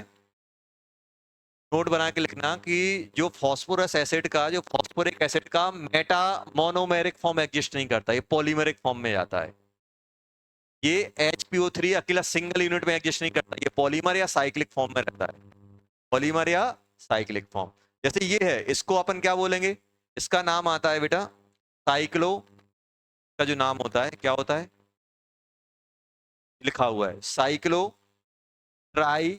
Speaker 1: नोट बना के लिखना कि जो फॉस्फोरस एसिड का, जो फॉस्फोरिक एसिड का मेटा मोनोमेरिक फॉर्म एग्जिस्ट नहीं करता, ये पॉलीमेरिक फॉर्म में जाता है। ये HPO3 अकेला सिंगल यूनिट में एग्जिस्ट नहीं करता, ये पॉलीमर या साइक्लिक फॉर्म में रहता है। पॉलीमर या साइक्लिक फॉर्म। जैसे ये है, इसको अपन क्या बोलेंगे? इसका नाम आता है बेटा साइक्लो, का जो नाम होता है क्या होता है? लिखा हुआ है cyclo try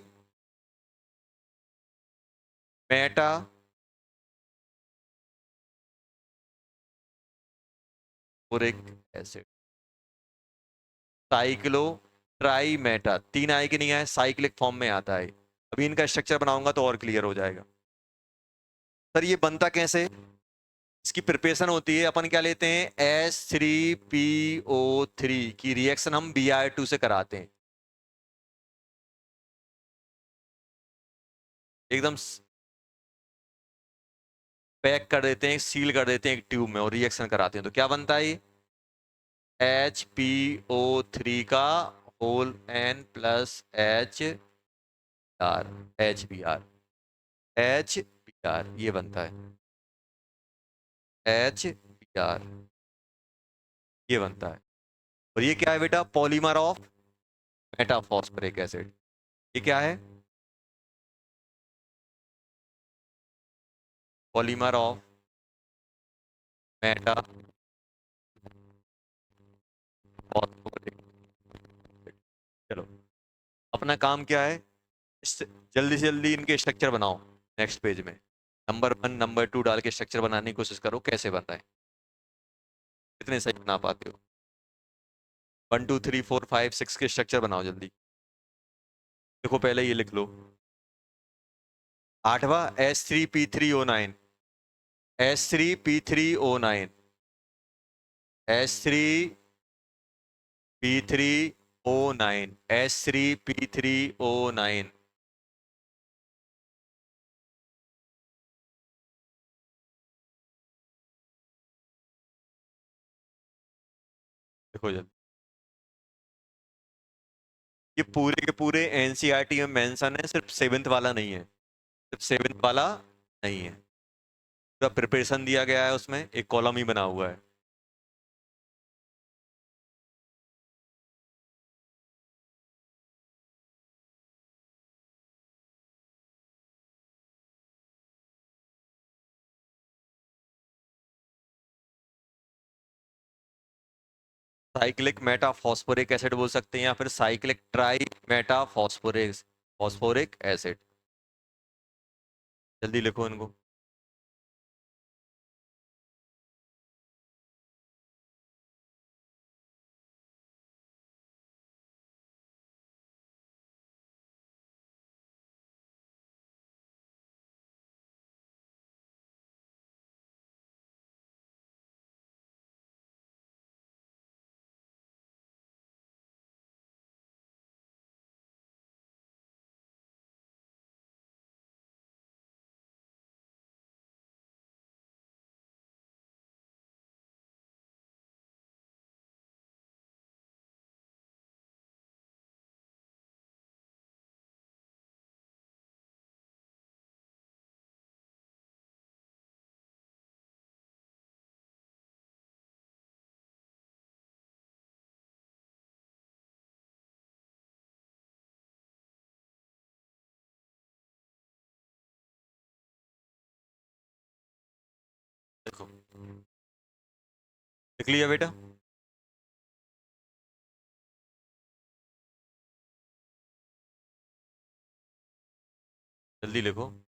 Speaker 1: Meta boric acid. Cyclo try Meta, 3 आए कि नहीं आए? साइक्लिक फॉर्म में आता है। अभी इनका स्ट्रक्चर बनाऊंगा तो और क्लियर हो जाएगा। सर ये बनता कैसे? इसकी प्रिपरेशन होती है, अपन क्या लेते हैं? H3PO3 की रिएक्शन हम Br2 से कराते हैं। एकदम पैक कर देते हैं, सील कर देते हैं एक ट्यूब में, और रिएक्शन कराते हैं तो क्या बनता है? HPO3 का whole N plus H R, HBr, H यार ये बनता है HBr, ये बनता है। और ये क्या है बेटा? Polymer of metaphosphoric acid. ये क्या है? Polymer of metaphosphoric. चलो, अपना काम क्या है? इस- जल्दी से जल्दी इनके स्ट्रक्चर बनाओ। नेक्स्ट पेज में नंबर 1 नंबर 2 डाल के स्ट्रक्चर बनाने की कोशिश करो, कैसे बनता है, कितने सही बना पाते हो। 1 2 3 4 5 6 के स्ट्रक्चर बनाओ जल्दी। देखो पहले ये लिख लो, आठवां H3P3O9, H3P3O9, H3P3O9, H3P3O9। देखो जल्दी, ये पूरे के पूरे एनसीईआरटी में मेंशन है, सिर्फ सेवेंथ वाला नहीं है, सिर्फ सेवेंथ वाला नहीं है। पूरा प्रिपरेशन दिया गया है, उसमें एक कॉलम ही बना हुआ है। साइक्लिक मेटाफॉस्फोरिक एसिड बोल सकते हैं, या फिर cyclic try metaphosphoric phosphoric acid. जल्दी लिखो इनको। देखो लिख लिया बेटा? जल्दी लिखो।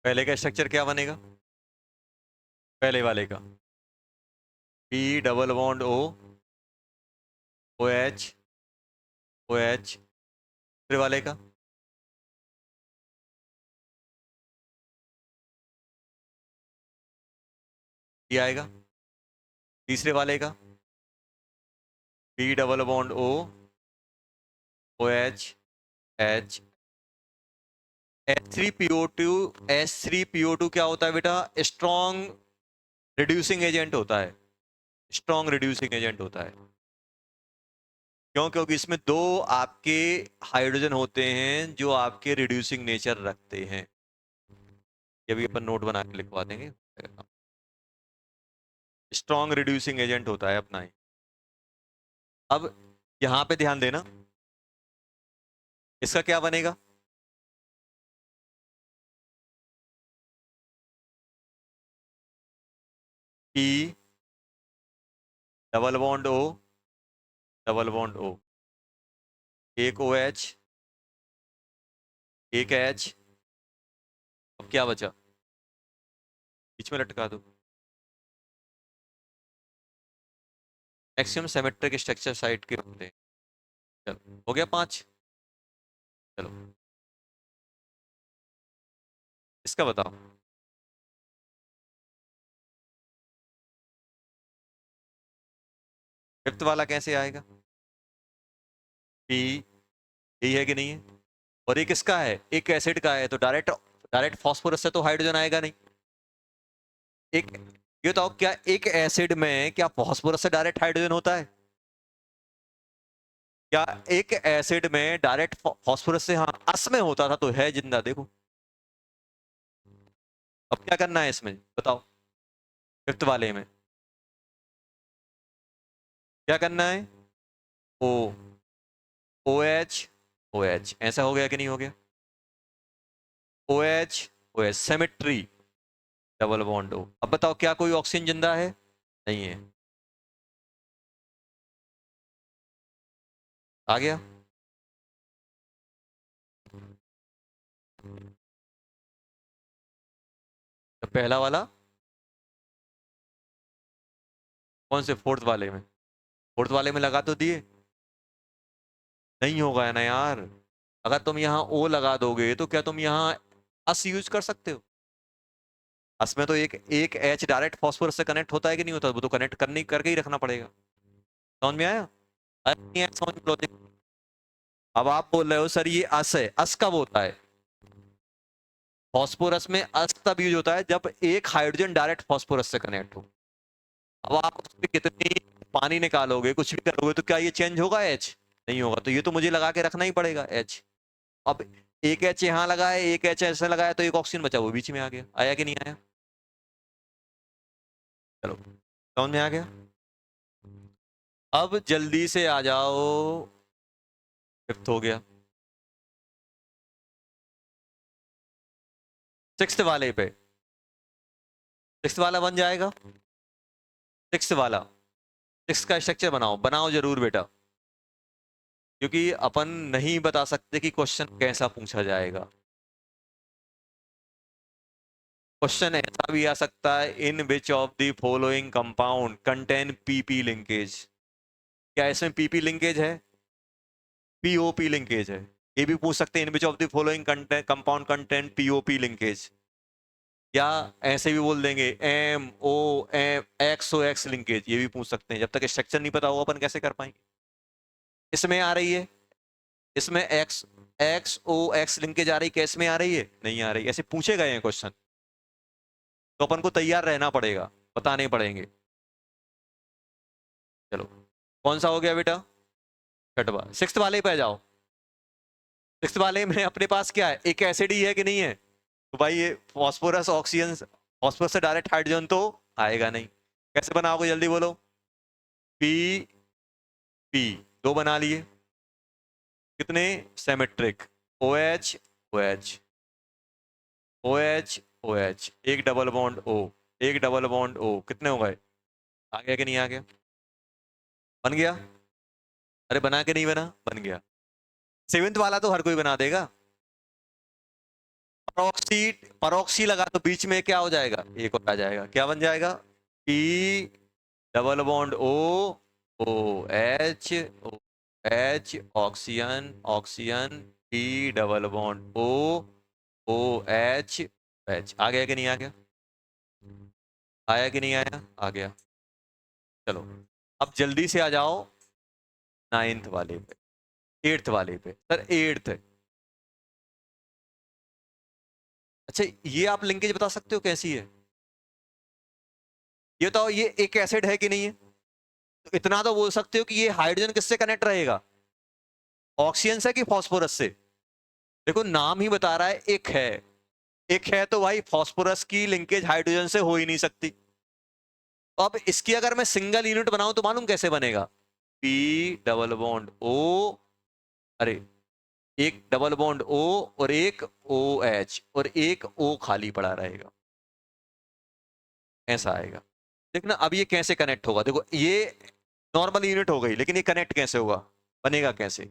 Speaker 1: पहले का स्ट्रक्चर क्या बनेगा? पहले वाले का P double bond O, OH, OH। फिर वाले का ये आएगा। तीसरे वाले का P double bond O, OH, H। H3PO2, H3PO2 क्या होता है बेटा? स्ट्रॉन्ग रिड्यूसिंग एजेंट होता है, स्ट्रॉन्ग रिड्यूसिंग एजेंट होता है। क्यों? क्योंकि इसमें दो आपके हाइड्रोजन होते हैं जो आपके रिड्यूसिंग नेचर रखते हैं। ये भी अपन नोट बना के लिखवा देंगे। स्ट्रॉन्ग रिड्यूसिंग एजेंट होता है अपना ही। अब यहां पे ध्यान देना, इसका क्या बनेगा? P double bond O, double bond O, एक OH, एक H। अब क्या बचा? बीच में लटका दो। मैक्सिमम सिमेट्रिक स्ट्रक्चर साइट के होते हैं। चलो हो गया 5। चलो इसका बताओ। फिफ्थ वाला कैसे आएगा? पी, यही है कि नहीं है? और एक किसका है? एक एसिड का है, तो डायरेक्ट डायरेक्ट फास्फोरस से तो हाइड्रोजन आएगा नहीं। एक ये बताओ, क्या एक एसिड में क्या फास्फोरस से डायरेक्ट हाइड्रोजन होता है? क्या एक एसिड में डायरेक्ट फास्फोरस से, हाँ अस में होता था तो है जिंदा, देखो। अब क्या करना है इसमें बताओ, फिफ्थ वाले में क्या करना है? ओ, ओ एच, ओ एच, ऐसा हो गया कि नहीं हो गया? O H, O H, symmetry, double bond O. अब बताओ, क्या कोई ऑक्सीजन जिंदा है? नहीं है। आ गया? तो पहला वाला कौन से, फोर्थ वाले में? फोर्थ वाले में लगा तो दिए, नहीं होगा ना यार। अगर तुम यहाँ ओ लगा दोगे तो क्या तुम यहाँ अस यूज कर सकते हो? अस में तो एक एक एच डायरेक्ट फास्फोरस से कनेक्ट होता है कि नहीं होता? वो तो कनेक्ट करने करके ही रखना पड़ेगा। समझ में आया? अरे नहीं आया समझ में लॉजिक? अब आप बोल रहे हो सर ये अस है, अस कब होता है? फास्फोरस में अस तब यूज होता है जब एक हाइड्रोजन डायरेक्ट फास्फोरस से कनेक्ट हो। अब आप उसमें कितनी पानी निकालोगे, कुछ भी करोगे, तो क्या ये चेंज होगा एच? नहीं होगा, तो ये तो मुझे लगा के रखना ही पड़ेगा एच। अब एक एच यहाँ लगा है, एक एच ऐसे लगाया, तो एक ऑक्सीजन बचा, वो बीच में आ गया। आया कि नहीं आया? चलो, समझ में आ गया? अब जल्दी से आ जाओ, फिफ्थ हो गया, सिक्स्थ वाले पे। सिक्स्थ वाला बन जाएगा? सिक्स्थ वाला, सिक्स्थ का स्ट्रक्चर बनाओ, बनाओ जरूर बेटा, क्योंकि अपन नहीं बता सकते कि क्वेश्चन कैसा पूछा जाएगा। क्वेश्चन ऐसा भी आ सकता है, in which of the following compound contain PP linkage. क्या इसमें पीपी लिंकेज है? पीओपी लिंकेज है। ये भी पूछ सकते हैं, in which of the following compound contain POP linkage. या ऐसे भी बोल देंगे M O M X O X linkage, ये भी पूछ सकते हैं। जब तक स्ट्रक्चर नहीं पता होगा अपन कैसे कर पाएंगे? इसमें आ रही है, इसमें x x O X linkage आ रही, कैस में आ रही है? नहीं आ रही। ऐसे पूछे गए हैं क्वेश्चन, तो अपन को तैयार रहना पड़ेगा, बताने पड़ेंगे। चलो, कौन सा हो गया बेटा? छठवा। सिक्स्थ वाले पे जाओ। सिक्स्थ वाले में अपने पास क्या है? एक एसिड ही है कि नहीं है? तो भाई ये फॉस्फोरस ऑक्सीजन, फॉस्फोरस से डायरेक्ट हाइड्रोजन तो आएगा नहीं। कैसे बनाओगे जल्दी बोलो? पी, पी, दो बना लिए, कितने? Symmetric. O H, O H, O H, O H, एक डबल बॉन्ड ओ, एक डबल बॉन्ड ओ, कितने हो गए? आ गया कि नहीं आ गया? बन गया? अरे बना के नहीं बना? बन गया। सेवेंथ वाला तो हर कोई बना देगा। परॉक्सी, परॉक्सी लगा तो बीच में क्या हो जाएगा? एक और आ जाएगा, क्या बन जाएगा? P double bond O, O H, O H, oxygen, oxygen, P double bond O, O H, H. आ गया कि नहीं आ गया? आया कि नहीं आया? आ गया। चलो, अब जल्दी से आ जाओ नाइन्थ वाले पे, एट्थ वाले पे। सर एट्थ, अच्छा ये आप लिंकेज बता सकते हो कैसी है? ये बताओ, ये एक एसिड है कि नहीं है? तो इतना तो बोल सकते हो कि ये हाइड्रोजन किससे कनेक्ट रहेगा? ऑक्सीजन से कि फास्फोरस से? देखो नाम ही बता रहा है एक है, एक है, तो भाई फास्फोरस की लिंकेज हाइड्रोजन से हो ही नहीं सकती। तो अब इसकी अगर मैं सिंगल यूनिट बनाऊं तो मालूम कैसे बनेगा? पी डबल बॉन्ड ओ, अरे एक डबल बॉन्ड ओ, और एक ओ एच, और एक ओ खाली पड़ा रहेगा, ऐसा आएगा। देखना अब ये कैसे कनेक्ट होगा। देखो ये नॉर्मल यूनिट हो गई, लेकिन ये कनेक्ट कैसे होगा, बनेगा कैसे?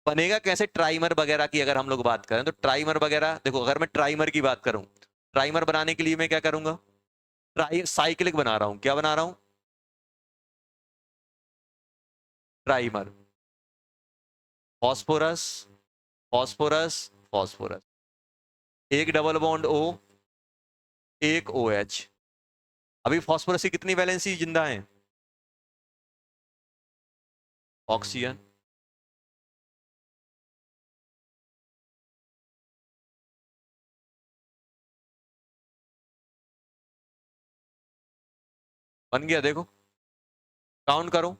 Speaker 1: बनेगा कैसे? ट्राइमर वगैरह की अगर हम लोग बात करें, तो ट्राइमर वगैरह, देखो अगर मैं ट्राइमर की बात करूं, ट्राइमर बनाने के लिए मैं क्या करूंगा? ट्राई साइक्लिक बना रहा हूं, क्या बना रहा हूं? ट्राइमर, फॉस्फोरस, फॉस्फोरस, फॉस्फोरस, एक डबल बॉन्ड O, एक OH। अभी फास्फोरस की कितनी वैलेंसी जिंदा है? ऑक्सीजन। बन गया, देखो काउंट करो,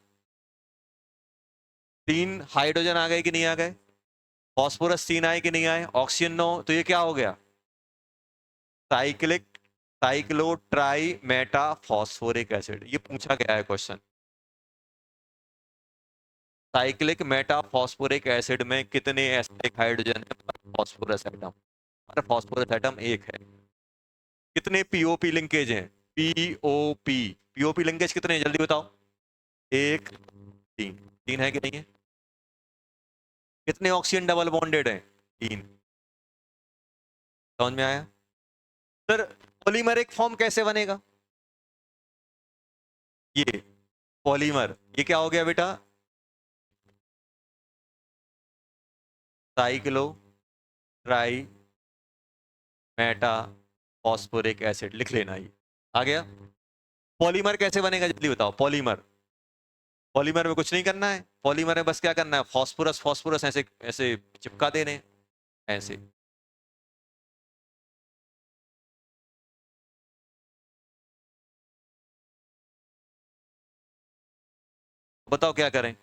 Speaker 1: 3 हाइड्रोजन आ गए कि नहीं आ गए? फास्फोरस 3 आए कि नहीं आए? ऑक्सीजन 9, तो ये क्या हो गया? Cyclic cyclo try Meta phosphoric acid. ये पूछा गया है question. Cyclic Meta phosphoric acid में कितने एसिडिक हाइड्रोजन है पर फॉस्फोरस एटम? पर फॉस्फोरस एटम एक है। कितने पीओपी लिंकेज हैं? पीओपी पीओपी लिंकेज कितने हैं जल्दी बताओ? एक, तीन। तीन है कि नहीं है? कितने ऑक्सीजन डबल बॉन्डेड हैं? तीन। समझ में आया? सर पॉलीमर एक फॉर्म कैसे बनेगा? ये पॉलीमर, ये क्या हो गया बेटा? Cyclo try Meta phosphoric acid लिख लेना, ये आ गया। पॉलीमर कैसे बनेगा जल्दी बताओ? पॉलीमर, पॉलीमर में कुछ नहीं करना है, पॉलीमर में बस क्या करना है, फास्फोरस फास्फोरस ऐसे ऐसे चिपका देने, ऐसे। बताओ क्या करें?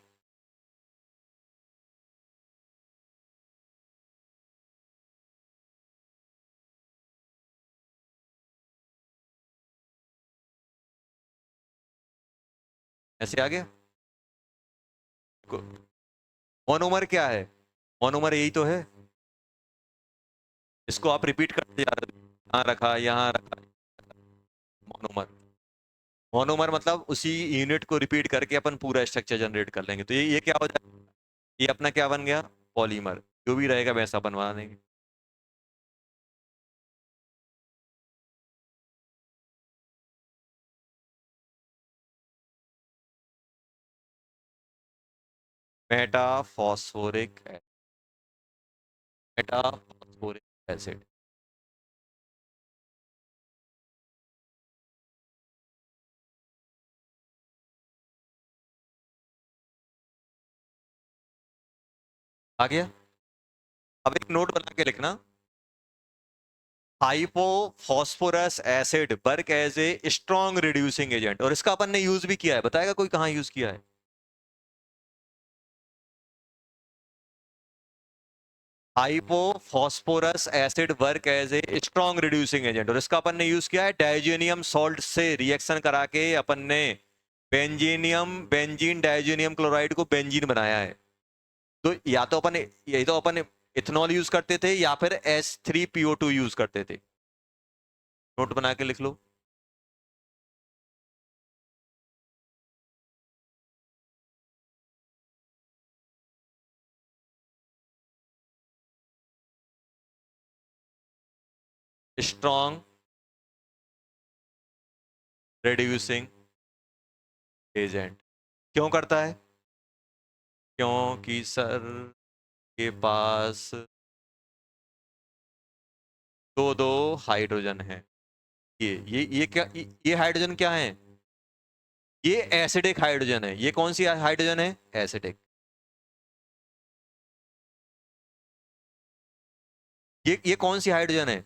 Speaker 1: ऐसे आ गया। मोनोमर क्या है? मोनोमर यही तो है। इसको आप रिपीट करते जा रहे हो, यहाँ रखा यहाँ रखा। मोनोमर, मोनोमर मतलब उसी यूनिट को रिपीट करके अपन पूरा स्ट्रक्चर जनरेट कर लेंगे, तो ये क्या हो जाएगा? ये अपना क्या बन गया? पॉलीमर। जो भी रहेगा वैसा बनवा देंगे। Meta phosphoric, meta phosphoric acid. आ गया। अब एक नोट बना के लिखना, hypophosphorous acid work as a strong reducing agent, और इसका अपन ने यूज भी किया है, बताएगा कोई कहां यूज किया है? Hypophosphorous acid work as a strong reducing agent, और इसका अपन ने यूज किया है डाइजेनियम सॉल्ट से रिएक्शन करा के अपन ने बेंजीन डाइजेनियम क्लोराइड को बेंजीन बनाया है। तो या तो अपन, यही तो अपन इथेनॉल यूज करते थे या फिर S3PO2 यूज करते थे। नोट बना के लिख लो। स्ट्रॉन्ग रिड्यूसिंग एजेंट क्यों करता है? क्योंकि सर के पास दो दो हाइड्रोजन है। ये क्या, ये हाइड्रोजन क्या है? ये एसिडिक हाइड्रोजन है। ये कौन सी हाइड्रोजन है? एसिडिक। ये कौन सी हाइड्रोजन है?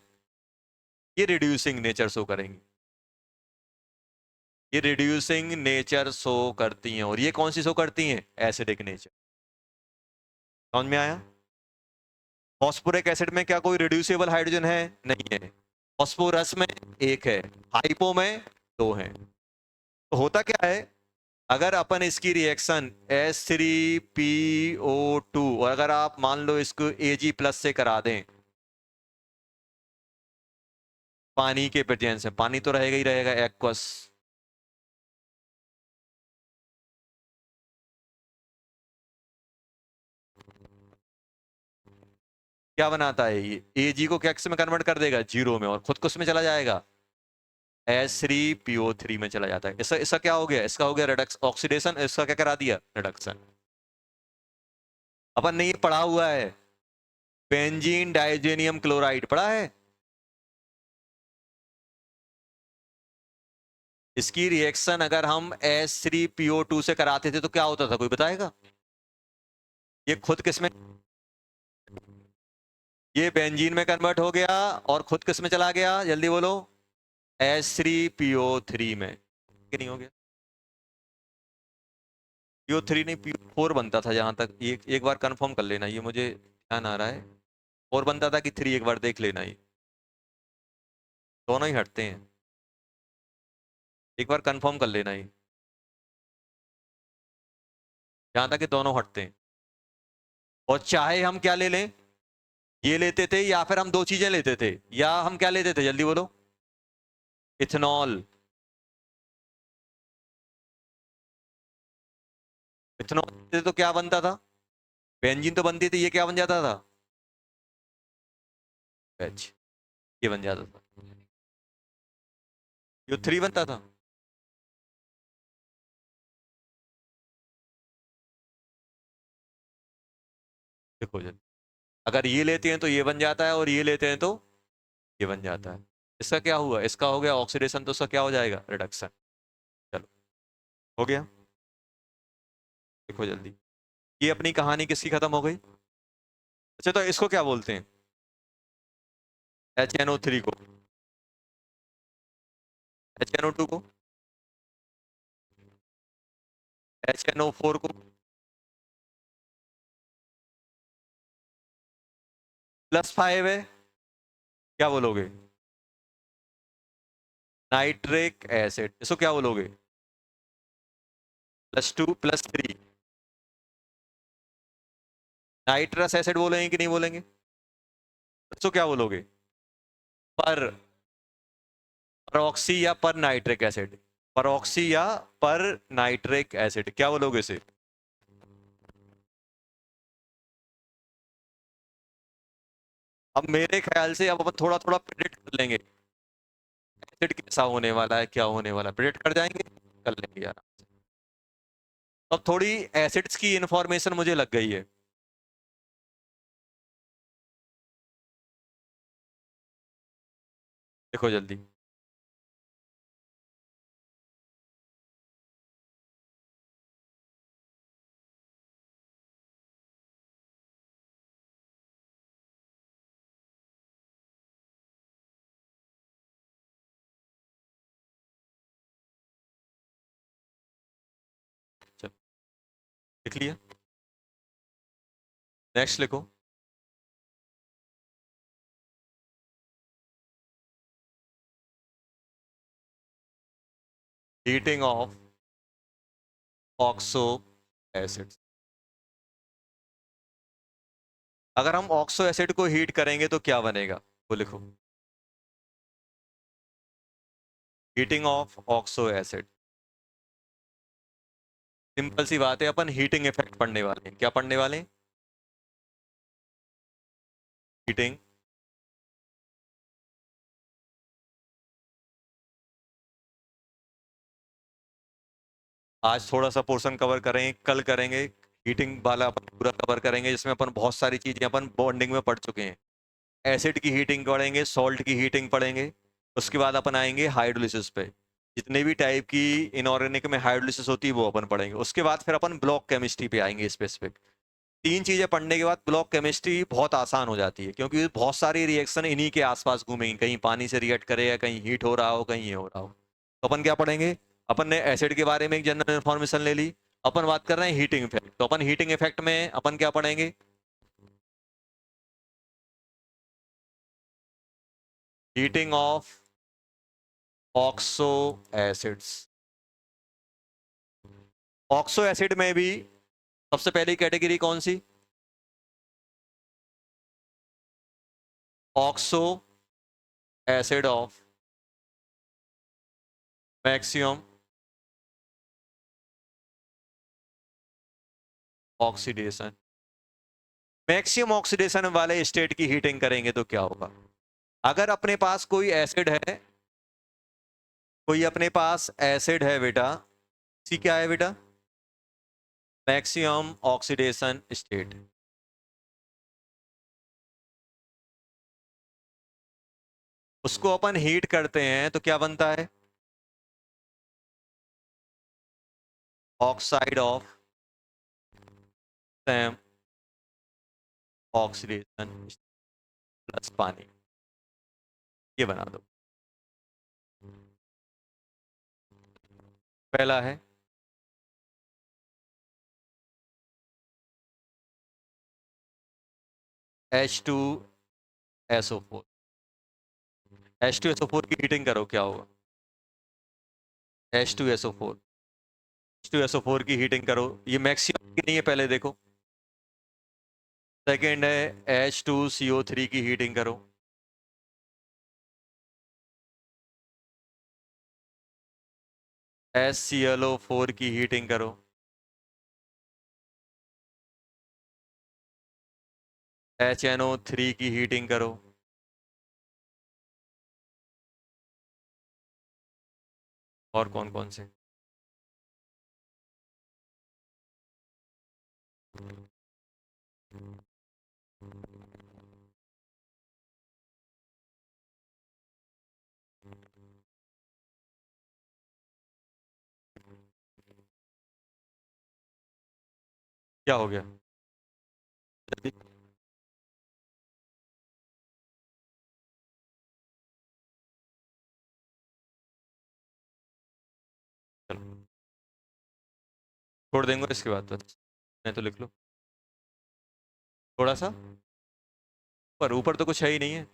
Speaker 1: ये रिड्यूसिंग नेचर शो करेंगी, ये रिड्यूसिंग नेचर शो करती हैं। और ये कौन सी शो करती हैं? Acidic nature. समझ में आया? फॉस्फोरिक एसिड में क्या कोई रिड्यूसिबल हाइड्रोजन है? नहीं है। फॉस्फोरस में एक है, हाइपो में दो हैं। तो होता क्या है, अगर अपन इसकी रिएक्शन H3PO2, और अगर आप मान लो इसको Ag+ से करा दें, पानी के प्रेजेंस में, पानी तो रहेगा ही रहेगा एक्वस, क्या बनाता है ये? Ag को क्या में कन्वर्ट कर देगा? जीरो में, और खुद को उसमें चला जाएगा, H3PO3 में चला जाता है। इसका इसका क्या हो गया? इसका हो गया रिडक्स ऑक्सीडेशन, इसका क्या करा दिया? रिडक्शन। अपन ने ये पढ़ा हुआ है, बेंजीन डाइजेनियम क्लोराइड पढ़ा है। इसकी रिएक्शन अगर हम H3PO2 से कराते थे तो क्या होता था, कोई बताएगा? ये खुद किसमें, ये बेंजीन में कन्वर्ट हो गया और खुद किस में चला गया, जल्दी बोलो, H3PO3 में, कि नहीं हो गया? PO3 नहीं, PO4 बनता था जहां तक, एक बार कंफर्म कर लेना, ये मुझे ध्यान आ रहा है, 4 बनता था कि 3, एक बार देख लेना, ये दोनों ही हटते हैं, एक बार कंफर्म कर लेना, ये जहां तक कि दोनों हटते हैं। और चाहे हम क्या ले लें, ये लेते थे या फिर हम दो चीजें लेते थे, या हम क्या लेते थे, जल्दी बोलो, इथेनॉल। इथेनॉल लेते तो क्या बनता था, बेंजीन तो बनती थी, ये क्या बन जाता था, एच, ये बन जाता था, ये 3 बनता था। देखो जल्दी, अगर ये लेते हैं तो ये बन जाता है, और ये लेते हैं तो ये बन जाता है। इसका क्या हुआ, इसका हो गया ऑक्सीडेशन, तो इसका क्या हो जाएगा, रिडक्शन। चलो, हो गया। देखो जल्दी, ये अपनी कहानी किसकी खत्म हो गई। अच्छा, तो इसको क्या बोलते हैं, HNO3 को, HNO2 को, HNO4 को, +5 है, क्या बोलोगे, नाइट्रिक एसिड, इसको क्या बोलोगे, +2 +3, नाइट्रस एसिड बोलेंगे कि नहीं बोलेंगे, इसको क्या बोलोगे, पर परऑक्सी या पर नाइट्रिक एसिड, परऑक्सी या पर नाइट्रिक एसिड, क्या बोलोगे इसे। अब मेरे ख्याल से अब अपन थोड़ा थोड़ा प्रिडिक्ट कर लेंगे, एसिड कैसा होने वाला है, क्या होने वाला है, प्रिडिक्ट कर जाएंगे, कर लेंगे यार। अब थोड़ी एसिड्स की इंफॉर्मेशन मुझे लग गई है। देखो जल्दी, चलो लिख लिया, नेक्स्ट लिखो। हीटिंग ऑफ ऑक्सो एसिड, अगर हम ऑक्सो एसिड को हीट करेंगे तो क्या बनेगा, वो लिखो, heating of oxo acid. Simple सी बात है, अपन हीटिंग इफेक्ट पढ़ने वाले हैं, क्या पढ़ने वाले हैं, हीटिंग। आज थोड़ा सा पोर्शन कवर करेंगे, कल करेंगे हीटिंग वाला, अपन पूरा कवर करेंगे, जिसमें अपन बहुत सारी चीजें अपन बॉन्डिंग में पढ़ चुके हैं। एसिड की हीटिंग पढ़ेंगे, सॉल्ट की हीटिंग पढ़ेंगे, उसके बाद अपन आएंगे हाइड्रोलिसिस पे, जितने भी टाइप की इनऑर्गेनिक में हाइड्रोलिसिस होती है वो अपन पढ़ेंगे। उसके बाद फिर अपन ब्लॉक केमिस्ट्री पे आएंगे स्पेसिफिक। 3 चीजें पढ़ने के बाद ब्लॉक केमिस्ट्री बहुत आसान हो जाती है, क्योंकि बहुत सारी रिएक्शन इन्हीं के आसपास घूमेंगी, कहीं पानी से रिएक्ट करेगा, कहीं हीट हो रहा हो, कहीं ये हो रहा हो। तो अपन क्या पढ़ेंगे, अपन ने एसिड के बारे में एक जनरल इन्फॉर्मेशन ले ली, अपन बात कर रहे हैं हीटिंग इफेक्ट, तो अपन हीटिंग इफेक्ट में अपन क्या पढ़ेंगे, heating of oxo acids. Oxo acid में भी सबसे पहली कैटेगरी कौन सी, oxo acid of maximum oxidation. Maximum oxidation वाले स्टेट की हीटिंग करेंगे तो क्या होगा, अगर अपने पास कोई एसिड है, कोई अपने पास एसिड है बेटा, सी क्या है बेटा, मैक्सिमम ऑक्सीडेशन स्टेट, उसको अपन हीट करते हैं तो क्या बनता है, oxide of Sam oxidation plus पानी, ये बना दो। पहला है H2SO4। H2SO4 की हीटिंग करो, क्या होगा? H2SO4, H2SO4 की हीटिंग करो, ये मैक्सिमम की नहीं है, पहले देखो। सेकेंड है H2CO3 की हीटिंग करो। HClO4 की हीटिंग करो। HNO3 की हीटिंग करो। और कौन कौन से? क्या हो गया? जल्दी। चलो छोड़ देंगे इसके बाद, बस मैं तो लिख लो थोड़ा सा, पर ऊपर तो कुछ है ही नहीं है।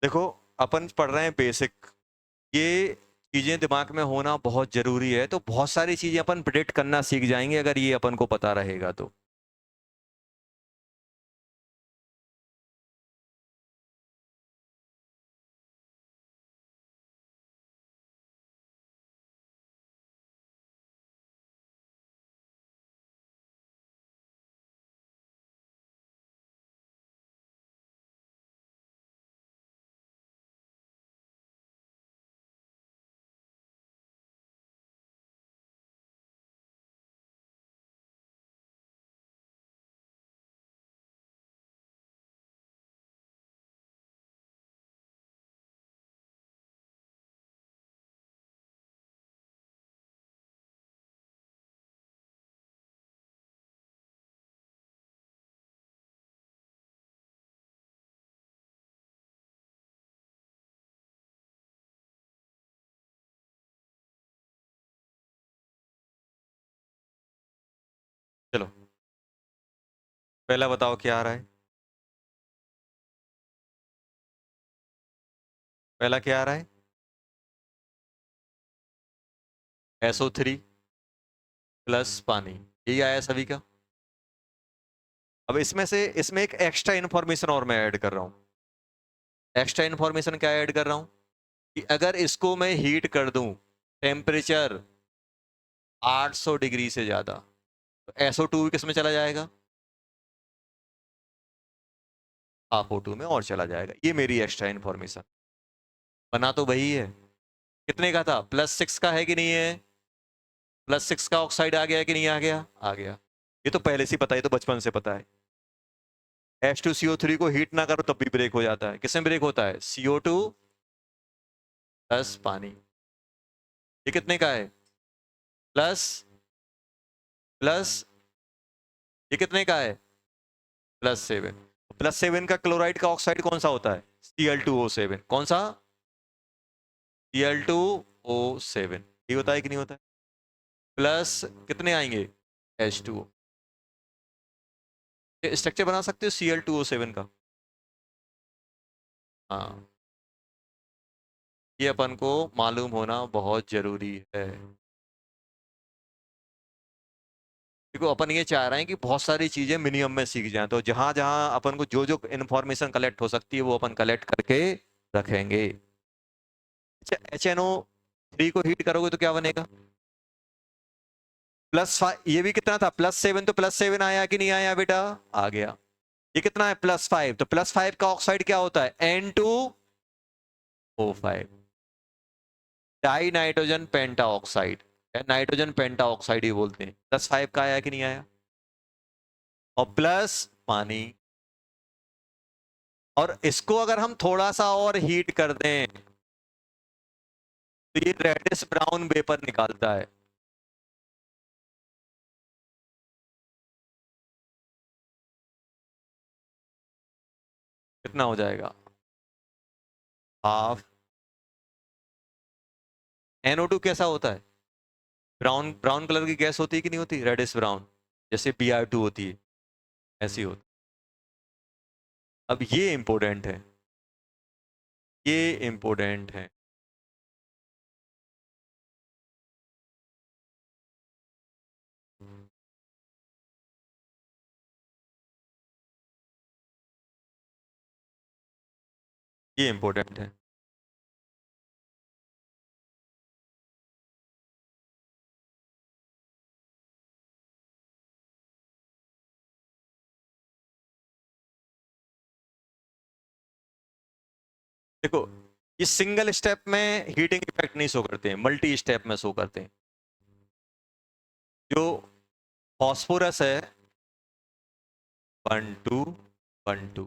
Speaker 1: देखो, अपन पढ़ रहे हैं बेसिक, ये चीजें दिमाग में होना बहुत जरूरी है, तो बहुत सारी चीजें अपन प्रिडिक्ट करना सीख जाएंगे अगर ये अपन को पता रहेगा तो। चलो पहला बताओ क्या आ रहा है? पहला क्या आ रहा है? SO3 प्लस पानी, यही आया सभी का। अब इसमें से, इसमें एक एक्स्ट्रा इंफॉर्मेशन और मैं ऐड कर रहा हूं। एक्स्ट्रा इंफॉर्मेशन क्या ऐड कर रहा हूं? कि अगर इसको मैं हीट कर दूं टेम्परेचर 800 डिग्री से ज्यादा, तो SO2 किस में चला जाएगा? हाफ O2 में और चला जाएगा। ये मेरी एक्स्ट्रा इंफॉर्मेशन। बना तो वही है। कितने का था? +6 का है कि नहीं है? +6 का ऑक्साइड आ गया कि नहीं आ गया? आ गया। ये तो पहले से पता है, ये तो बचपन से पता है। H2CO3 को हीट ना करो तब भी ब्रेक हो जाता है। किसमें ब्रेक होता है? CO2 प्लस पानी। ये कितने का है? प्लस प्लस, ये कितने का है? +7। +7 का क्लोराइड का ऑक्साइड कौन सा होता है? Cl2O7। कौन सा? Cl2O7। ये होता है कि नहीं होता है? प्लस कितने आएंगे? H2O। स्ट्रक्चर बना सकते हो Cl2O7 का? हाँ, ये अपन को मालूम होना बहुत जरूरी है। देखो, अपन ये चाह रहे हैं कि बहुत सारी चीजें मिनिमम में सीख जाएं, तो जहां जहां अपन को जो जो इन्फॉर्मेशन कलेक्ट हो सकती है वो अपन कलेक्ट करके रखेंगे। अच्छा, HNO3 को हीट करोगे तो क्या बनेगा? +5। ये भी कितना था? +7। तो +7 आया कि नहीं आया बेटा? आ गया। ये कितना है? +5। तो +5 का ऑक्साइड क्या होता है? N2O5, di nitrogen penta oxide, nitrogen penta oxide ही बोलते हैं। +5 का आया कि नहीं आया? और प्लस पानी। और इसको अगर हम थोड़ा सा और हीट कर दें, तो ये रेडिश ब्राउन वेपर निकालता है। कितना हो जाएगा? हाफ। NO2 कैसा होता है? ब्राउन ब्राउन कलर की गैस होती है कि नहीं होती, रेडिश ब्राउन, जैसे Br2 होती है, ऐसी होती। अब ये इंपॉर्टेंट है, ये इंपॉर्टेंट है। ये इंपॉर्टेंट है। देखो, ये सिंगल स्टेप में हीटिंग इफेक्ट नहीं शो करते हैं, मल्टी स्टेप में शो करते हैं। जो फॉस्फोरस है 1 2 1 2,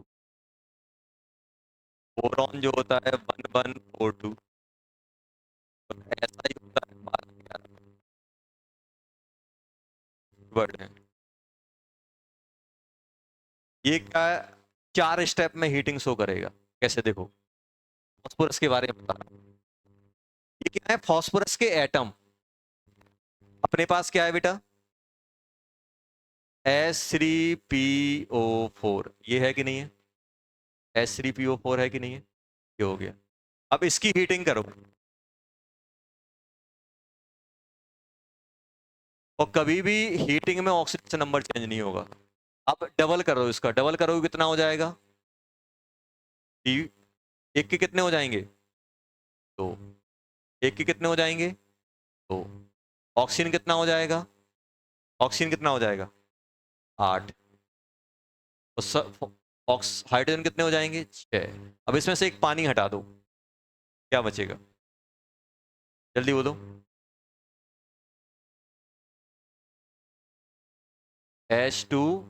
Speaker 1: बोरॉन जो होता है 1 1 4 2, ऐसा ही होता है बाद में वर्ड है। ये क्या है, 4 स्टेप में हीटिंग शो करेगा। कैसे? देखो, फॉस्फोरस के बारे में बता रहा हूं। ये क्या है, फॉस्फोरस के एटम। अपने पास क्या है बेटा? H3PO4, ये है कि नहीं है? H3PO4 है कि नहीं है? ये हो गया। अब इसकी हीटिंग करो, और कभी भी हीटिंग में ऑक्सीडेशन नंबर चेंज नहीं होगा। अब डबल करो, इसका डबल करोगे कितना हो जाएगा? एक के कितने हो जाएंगे? दो। एक के कितने हो जाएंगे? दो। ऑक्सीजन कितना हो जाएगा? ऑक्सीजन कितना हो जाएगा? 8। ऑक्स हाइड्रोजन कितने हो जाएंगे? 6। अब इसमें से एक पानी हटा दो, क्या बचेगा? जल्दी बोलो। H2,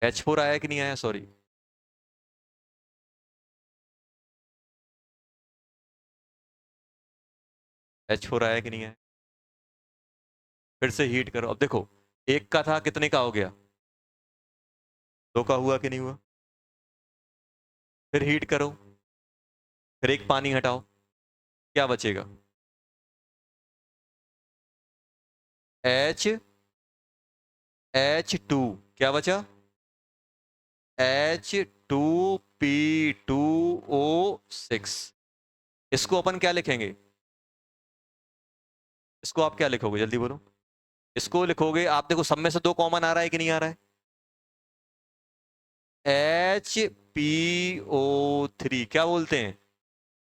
Speaker 1: H4 आया कि नहीं आया? सॉरी, H4 आया कि नहीं आया? फिर से हीट करो। अब देखो, एक का था, कितने का हो गया? 2 का हुआ कि नहीं हुआ? फिर हीट करो, फिर एक पानी हटाओ, क्या बचेगा? H2, क्या बचा? H2P2O6। इसको अपन क्या लिखेंगे? इसको आप क्या लिखोगे, जल्दी बोलो। इसको लिखोगे आप, देखो सब में से 2 कॉमन आ रहा है कि नहीं आ रहा है? HPO3 क्या बोलते हैं?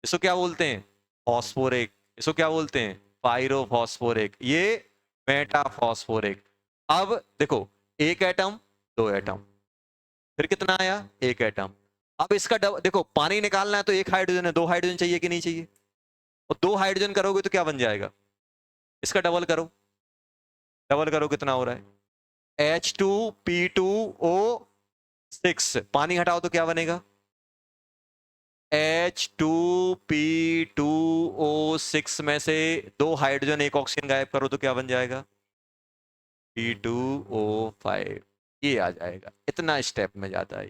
Speaker 1: इसको क्या बोलते हैं? फॉस्फोरिक। इसको क्या बोलते हैं? पायरोफॉस्फोरिक। ये मेटाफॉस्फोरिक। अब देखो, एक एटम, 2 एटम, फिर कितना आया? एक एटम। अब इसका देखो, पानी निकालना है तो एक हाइड्रोजन है, 2 हाइड्रोजन चाहिए कि नहीं चाहिए? और 2 हाइड्रोजन करोगे तो क्या बन जाएगा? इसका डबल करो, डबल करो, कितना हो रहा है? H2P2O6। पानी हटाओ तो क्या बनेगा? H2P2O6 में से 2 हाइड्रोजन, एक ऑक्सीजन गायब करो तो क्या बन जाएगा? P2O5। ये आ जाएगा, इतना स्टेप में जाता है।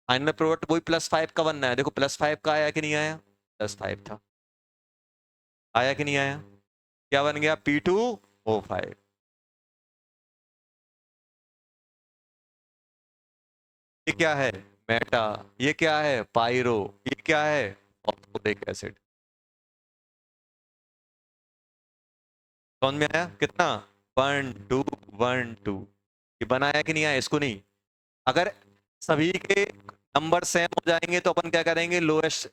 Speaker 1: फाइनल प्रोडक्ट वही +5 का बनना है। देखो +5 का आया कि नहीं आया? +5 था, आया कि नहीं आया? क्या बन गया? P2O5। ये क्या है? मेटा। ये क्या है? पायरो। ये क्या है? Phosphoric acid. समझ में आया कितना? 1 2 1 2। ये बनाया कि नहीं आया? इसको नहीं, अगर सभी के नंबर सेम हो जाएंगे तो अपन क्या करेंगे? लोएस्ट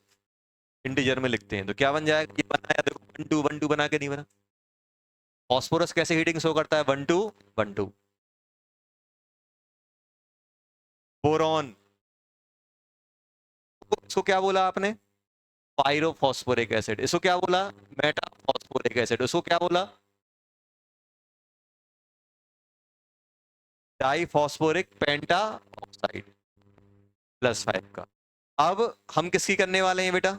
Speaker 1: इंटीजर में लिखते हैं। तो क्या बन जाएगा? ये बनाया, देखो 1 2 1 2 बना के नहीं बना? फॉस्फोरस कैसे हीटिंग शो करता है? 1 2 1 2। बोरॉन, इसको क्या बोला आपने? Pyrophosphoric acid. इसको क्या बोला? Metaphosphoric acid. इसको क्या बोला? डाईफॉस्फोरिक पेंटा ऑक्साइड, +5 का। अब हम किसकी करने वाले हैं बेटा?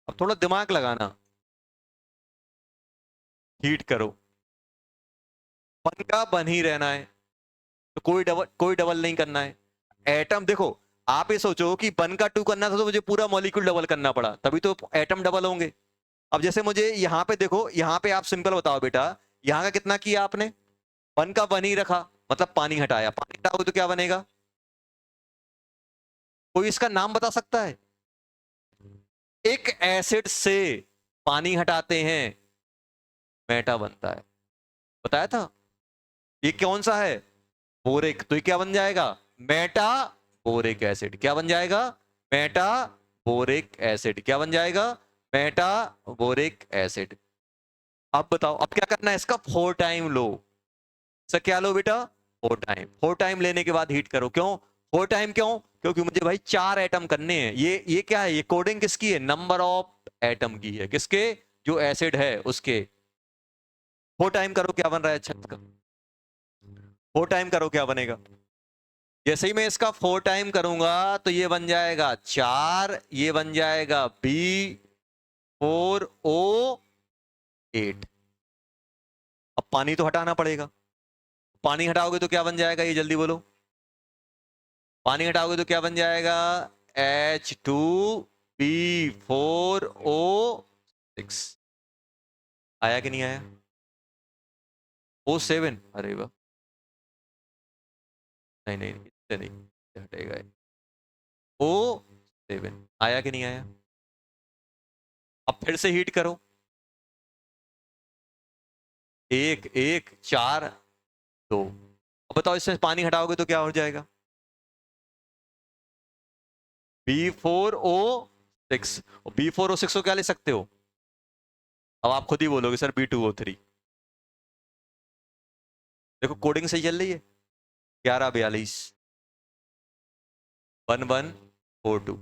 Speaker 1: अब थोड़ा दिमाग लगाना। हीट करो, वन का वन ही रहना है, तो कोई डबल नहीं करना है। एटम देखो, आप ये सोचो कि वन का टू करना था तो मुझे पूरा मॉलिक्यूल डबल करना पड़ा, तभी तो एटम डबल होंगे। अब जैसे मुझे यहाँ पे देखो, यहाँ पे आप सिंपल बताओ बेटा, यहाँ का कितना किया आपने? वन का वन ही रखा, मतलब पानी हटाया, पानी हटाओगे तो क्या बनेगा? कोई इसका नाम बता सकता है? एक एसिड से पानी हटाते हैं, मेटा बनता है, बताया था। ये कौन सा है? बोरिक, तो ये क्या बन जाएगा? Meta boric acid. क्या बन जाएगा? Meta boric acid. क्या बन जाएगा? Meta boric acid. अब बताओ, अब क्या करना है? इसका 4 टाइम लो। सर क्या लो बेटा? 4 टाइम। 4 टाइम लेने के बाद हीट करो। क्यों 4 टाइम? क्यों? क्योंकि मुझे भाई 4 एटम करने हैं। ये क्या है? ये कोडिंग किसकी है? नंबर ऑफ एटम की है। किसके? जो एसिड है उसके। 4 टाइम करो, क्या बन रहा है छत का? 4 टाइम करो, क्या बनेगा? जैसे ही मैं इसका 4 टाइम करूंगा तो ये बन जाएगा 4, ये बन जाएगा B4O8। अब पानी तो हटाना पड़ेगा, पानी हटाओगे तो क्या बन जाएगा? ये जल्दी बोलो। पानी हटाओगे तो क्या बन जाएगा? H2B4O6। आया कि नहीं आया? O7, अरे वाह। नहीं नहीं, इससे नहीं, इससे हटेगा। O7 आया कि नहीं आया? अब फिर से हीट करो। एक एक 4 2। अब बताओ, इससे पानी हटाओगे तो क्या हो जाएगा? B4O6। और B4O6 को क्या ले सकते हो? अब आप खुद ही बोलोगे सर B2O3। देखो कोडिंग सही चल रही है। 1142 1142।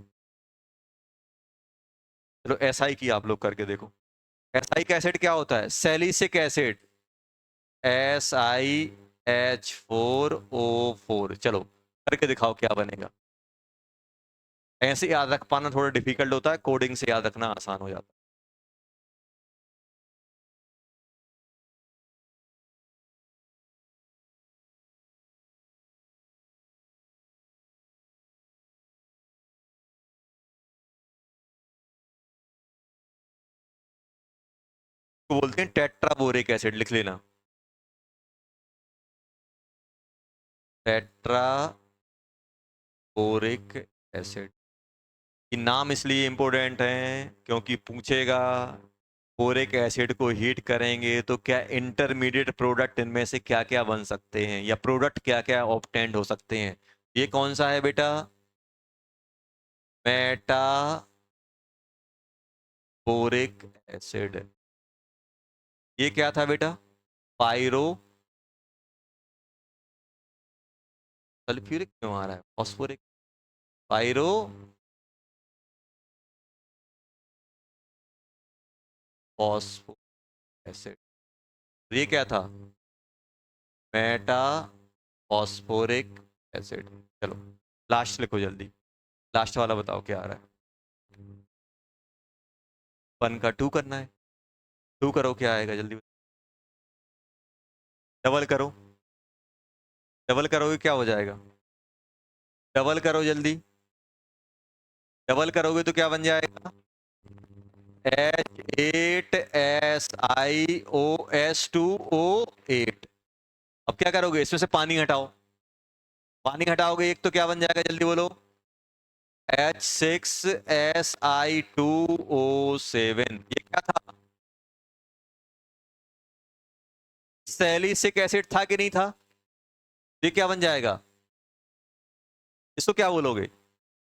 Speaker 1: चलो SI की आप लोग करके देखो। SI का एसिड क्या होता है? Salicylic acid, SiH4O4। चलो करके दिखाओ क्या बनेगा। ऐसे याद रख पाना थोड़ा डिफिकल्ट होता है, कोडिंग से याद रखना आसान हो जाता है। तो बोलते हैं टेट्राबोरिक एसिड, लिख लेना। टेट्राबोरिक एसिड। कि नाम इसलिए इंपॉर्टेंट है क्योंकि पूछेगा बोरिक एसिड को हीट करेंगे तो क्या इंटरमीडिएट प्रोडक्ट इनमें से क्या क्या बन सकते हैं, या प्रोडक्ट क्या क्या ऑब्टेंड हो सकते हैं। ये कौन सा है बेटा? Meta boric acid. ये क्या था बेटा? पायरो सल्फ्यूरिक क्यों आ रहा है? फॉस्फोरिक। Pyro phospho acid. ये क्या था? Meta phosphoric acid. चलो लास्ट लिखो जल्दी, लास्ट वाला बताओ क्या आ रहा है? 1 का 2 करना है। 2 करो, क्या आएगा जल्दी? डबल करो, डबल करोगे क्या हो जाएगा? डबल करो जल्दी। डबल करोगे तो क्या बन जाएगा? H8SiOS2O8। अब क्या करोगे? इसमें से पानी हटाओ। पानी हटाओगे एक तो क्या बन जाएगा? जल्दी बोलो। H6Si2O7। ये क्या था? सैलिसिक एसिड था कि नहीं था? ये क्या बन जाएगा? इसको क्या बोलोगे?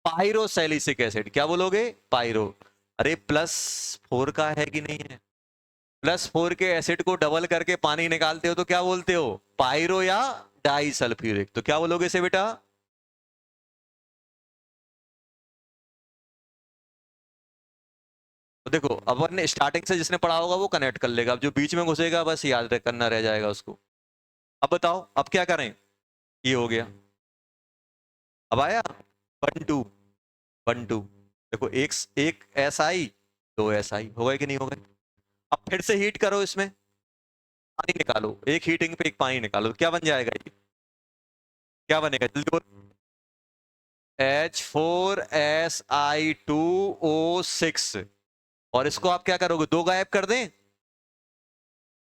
Speaker 1: पायरोसैलिसिक एसिड। क्या बोलोगे? पायरो। अरे +4 का है कि नहीं है? +4 के एसिड को डबल करके पानी निकालते हो तो क्या बोलते हो? पायरो या डाई सल्फ्यूरिक। तो क्या बोलोगे इसे बेटा? तो देखो, अब अपने स्टार्टिंग से जिसने पढ़ा होगा वो कनेक्ट कर लेगा, अब जो बीच में घुसेगा बस याद करना रह जाएगा उसको। अब बताओ अब क्या करें? ये हो गया। अब आया 1 2। 1 2 देखो एक एक SI 2 SI होगा कि नहीं होगा। अब फिर से हीट करो, इसमें पानी निकालो, एक हीटिंग पे एक पानी निकालो, क्या बन जाएगा ये, क्या बनेगा जल्दी बोलो। H4SI2O6। और इसको आप क्या करोगे, दो गायब कर दें,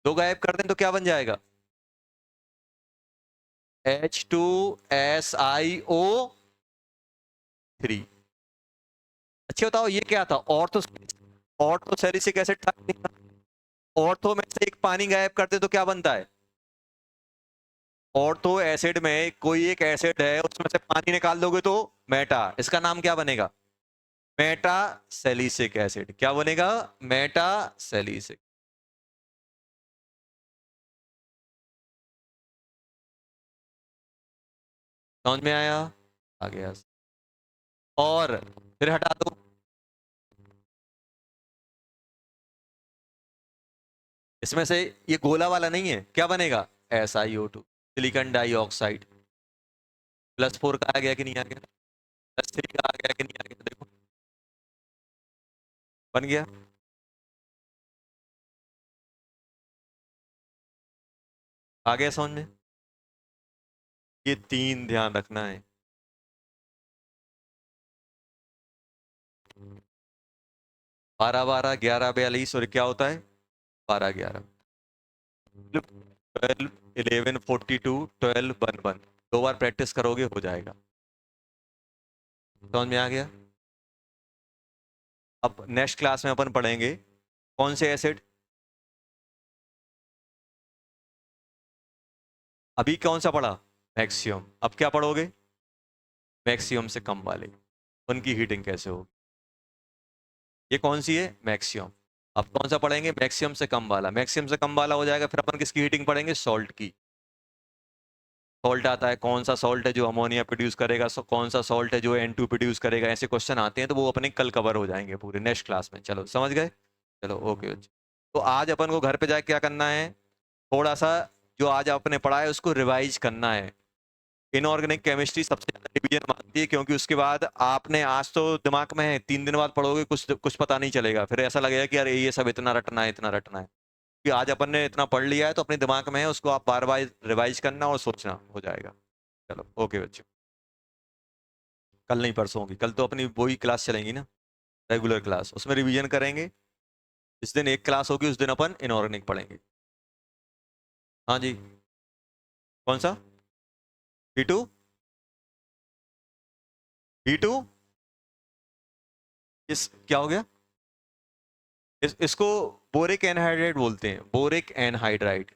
Speaker 1: दो गायब कर दें तो क्या बन जाएगा, H2SiO3। अच्छा बताओ ये क्या था, ऑर्थोसैलिसिक एसिड था, ऑर्थो में से एक पानी गायब करते तो क्या बनता है, ऑर्थो एसिड में कोई एक एसिड है उसमें से पानी निकाल दोगे तो मेटा, इसका नाम क्या बनेगा, मेटा सेलिसिक एसिड। क्या बनेगा, मेटा सेलिसिक। समझ में आया, आ गया। और फिर हटा दो, इसमें से ये गोला वाला नहीं है, क्या बनेगा, SiO2 सिलिकॉन डाइऑक्साइड। +4 का आ गया कि नहीं आ गया, +3 का आ गया कि नहीं आ गया, देखो बन गया। आ गया समझ में। ये 3 ध्यान रखना है। 12 12 11 42 और क्या होता है, 12 11 12 11 42 12 1 1। 2 बार प्रैक्टिस करोगे हो जाएगा। समझ में आ गया। अब नेक्स्ट क्लास में अपन पढ़ेंगे कौन से एसिड, अभी कौन सा पढ़ा, मैक्सिमम, अब क्या पढ़ोगे, मैक्सिमम से कम वाले, उनकी हीटिंग कैसे होगी। ये कौन सी है, मैक्सिमम। अब कौन सा पढ़ेंगे, मैक्सिमम से कम वाला, मैक्सिमम से कम वाला हो जाएगा, फिर अपन किसकी हीटिंग पढ़ेंगे, सॉल्ट की। सॉल्ट आता है, कौन सा सॉल्ट है जो अमोनिया प्रोड्यूस करेगा, कौन सा सॉल्ट है जो N2 प्रोड्यूस करेगा, ऐसे क्वेश्चन आते हैं तो वो अपने कल कवर हो जाएंगे पूरे नेक्स्ट क्लास में। चलो समझ गए, चलो ओके। तो आज अपन को घर पे जाके क्या करना है, थोड़ा सा जो आज आपने पढ़ा है उसको रिवाइज करना है। इनऑर्गेनिक केमिस्ट्री सबसे ज्यादा रिवीजन मांगती है, क्योंकि उसके बाद आपने आज तो दिमाग में है, 3 दिन बाद पढ़ोगे कुछ कुछ पता नहीं चलेगा, फिर ऐसा लगेगा कि यार ये सब इतना रटना है, इतना रटना है। कि आज अपन ने इतना पढ़ लिया है तो अपने दिमाग में है, उसको आप बार बार रिवाइज करना और सोचना, हो जाएगा। चलो ओके बच्चों, कल नहीं परसों होगी, कल तो अपनी वही क्लास चलेंगी ना, रेगुलर क्लास, उसमें रिवीजन करेंगे। जिस दिन एक क्लास होगी उस दिन अपन इनऑर्गेनिक पढ़ेंगे। हाँ जी, कौन सा, B2, B2, इस क्या हो गया, इसको बोरिक एनहाइड्राइड बोलते हैं, बोरिक एनहाइड्राइड।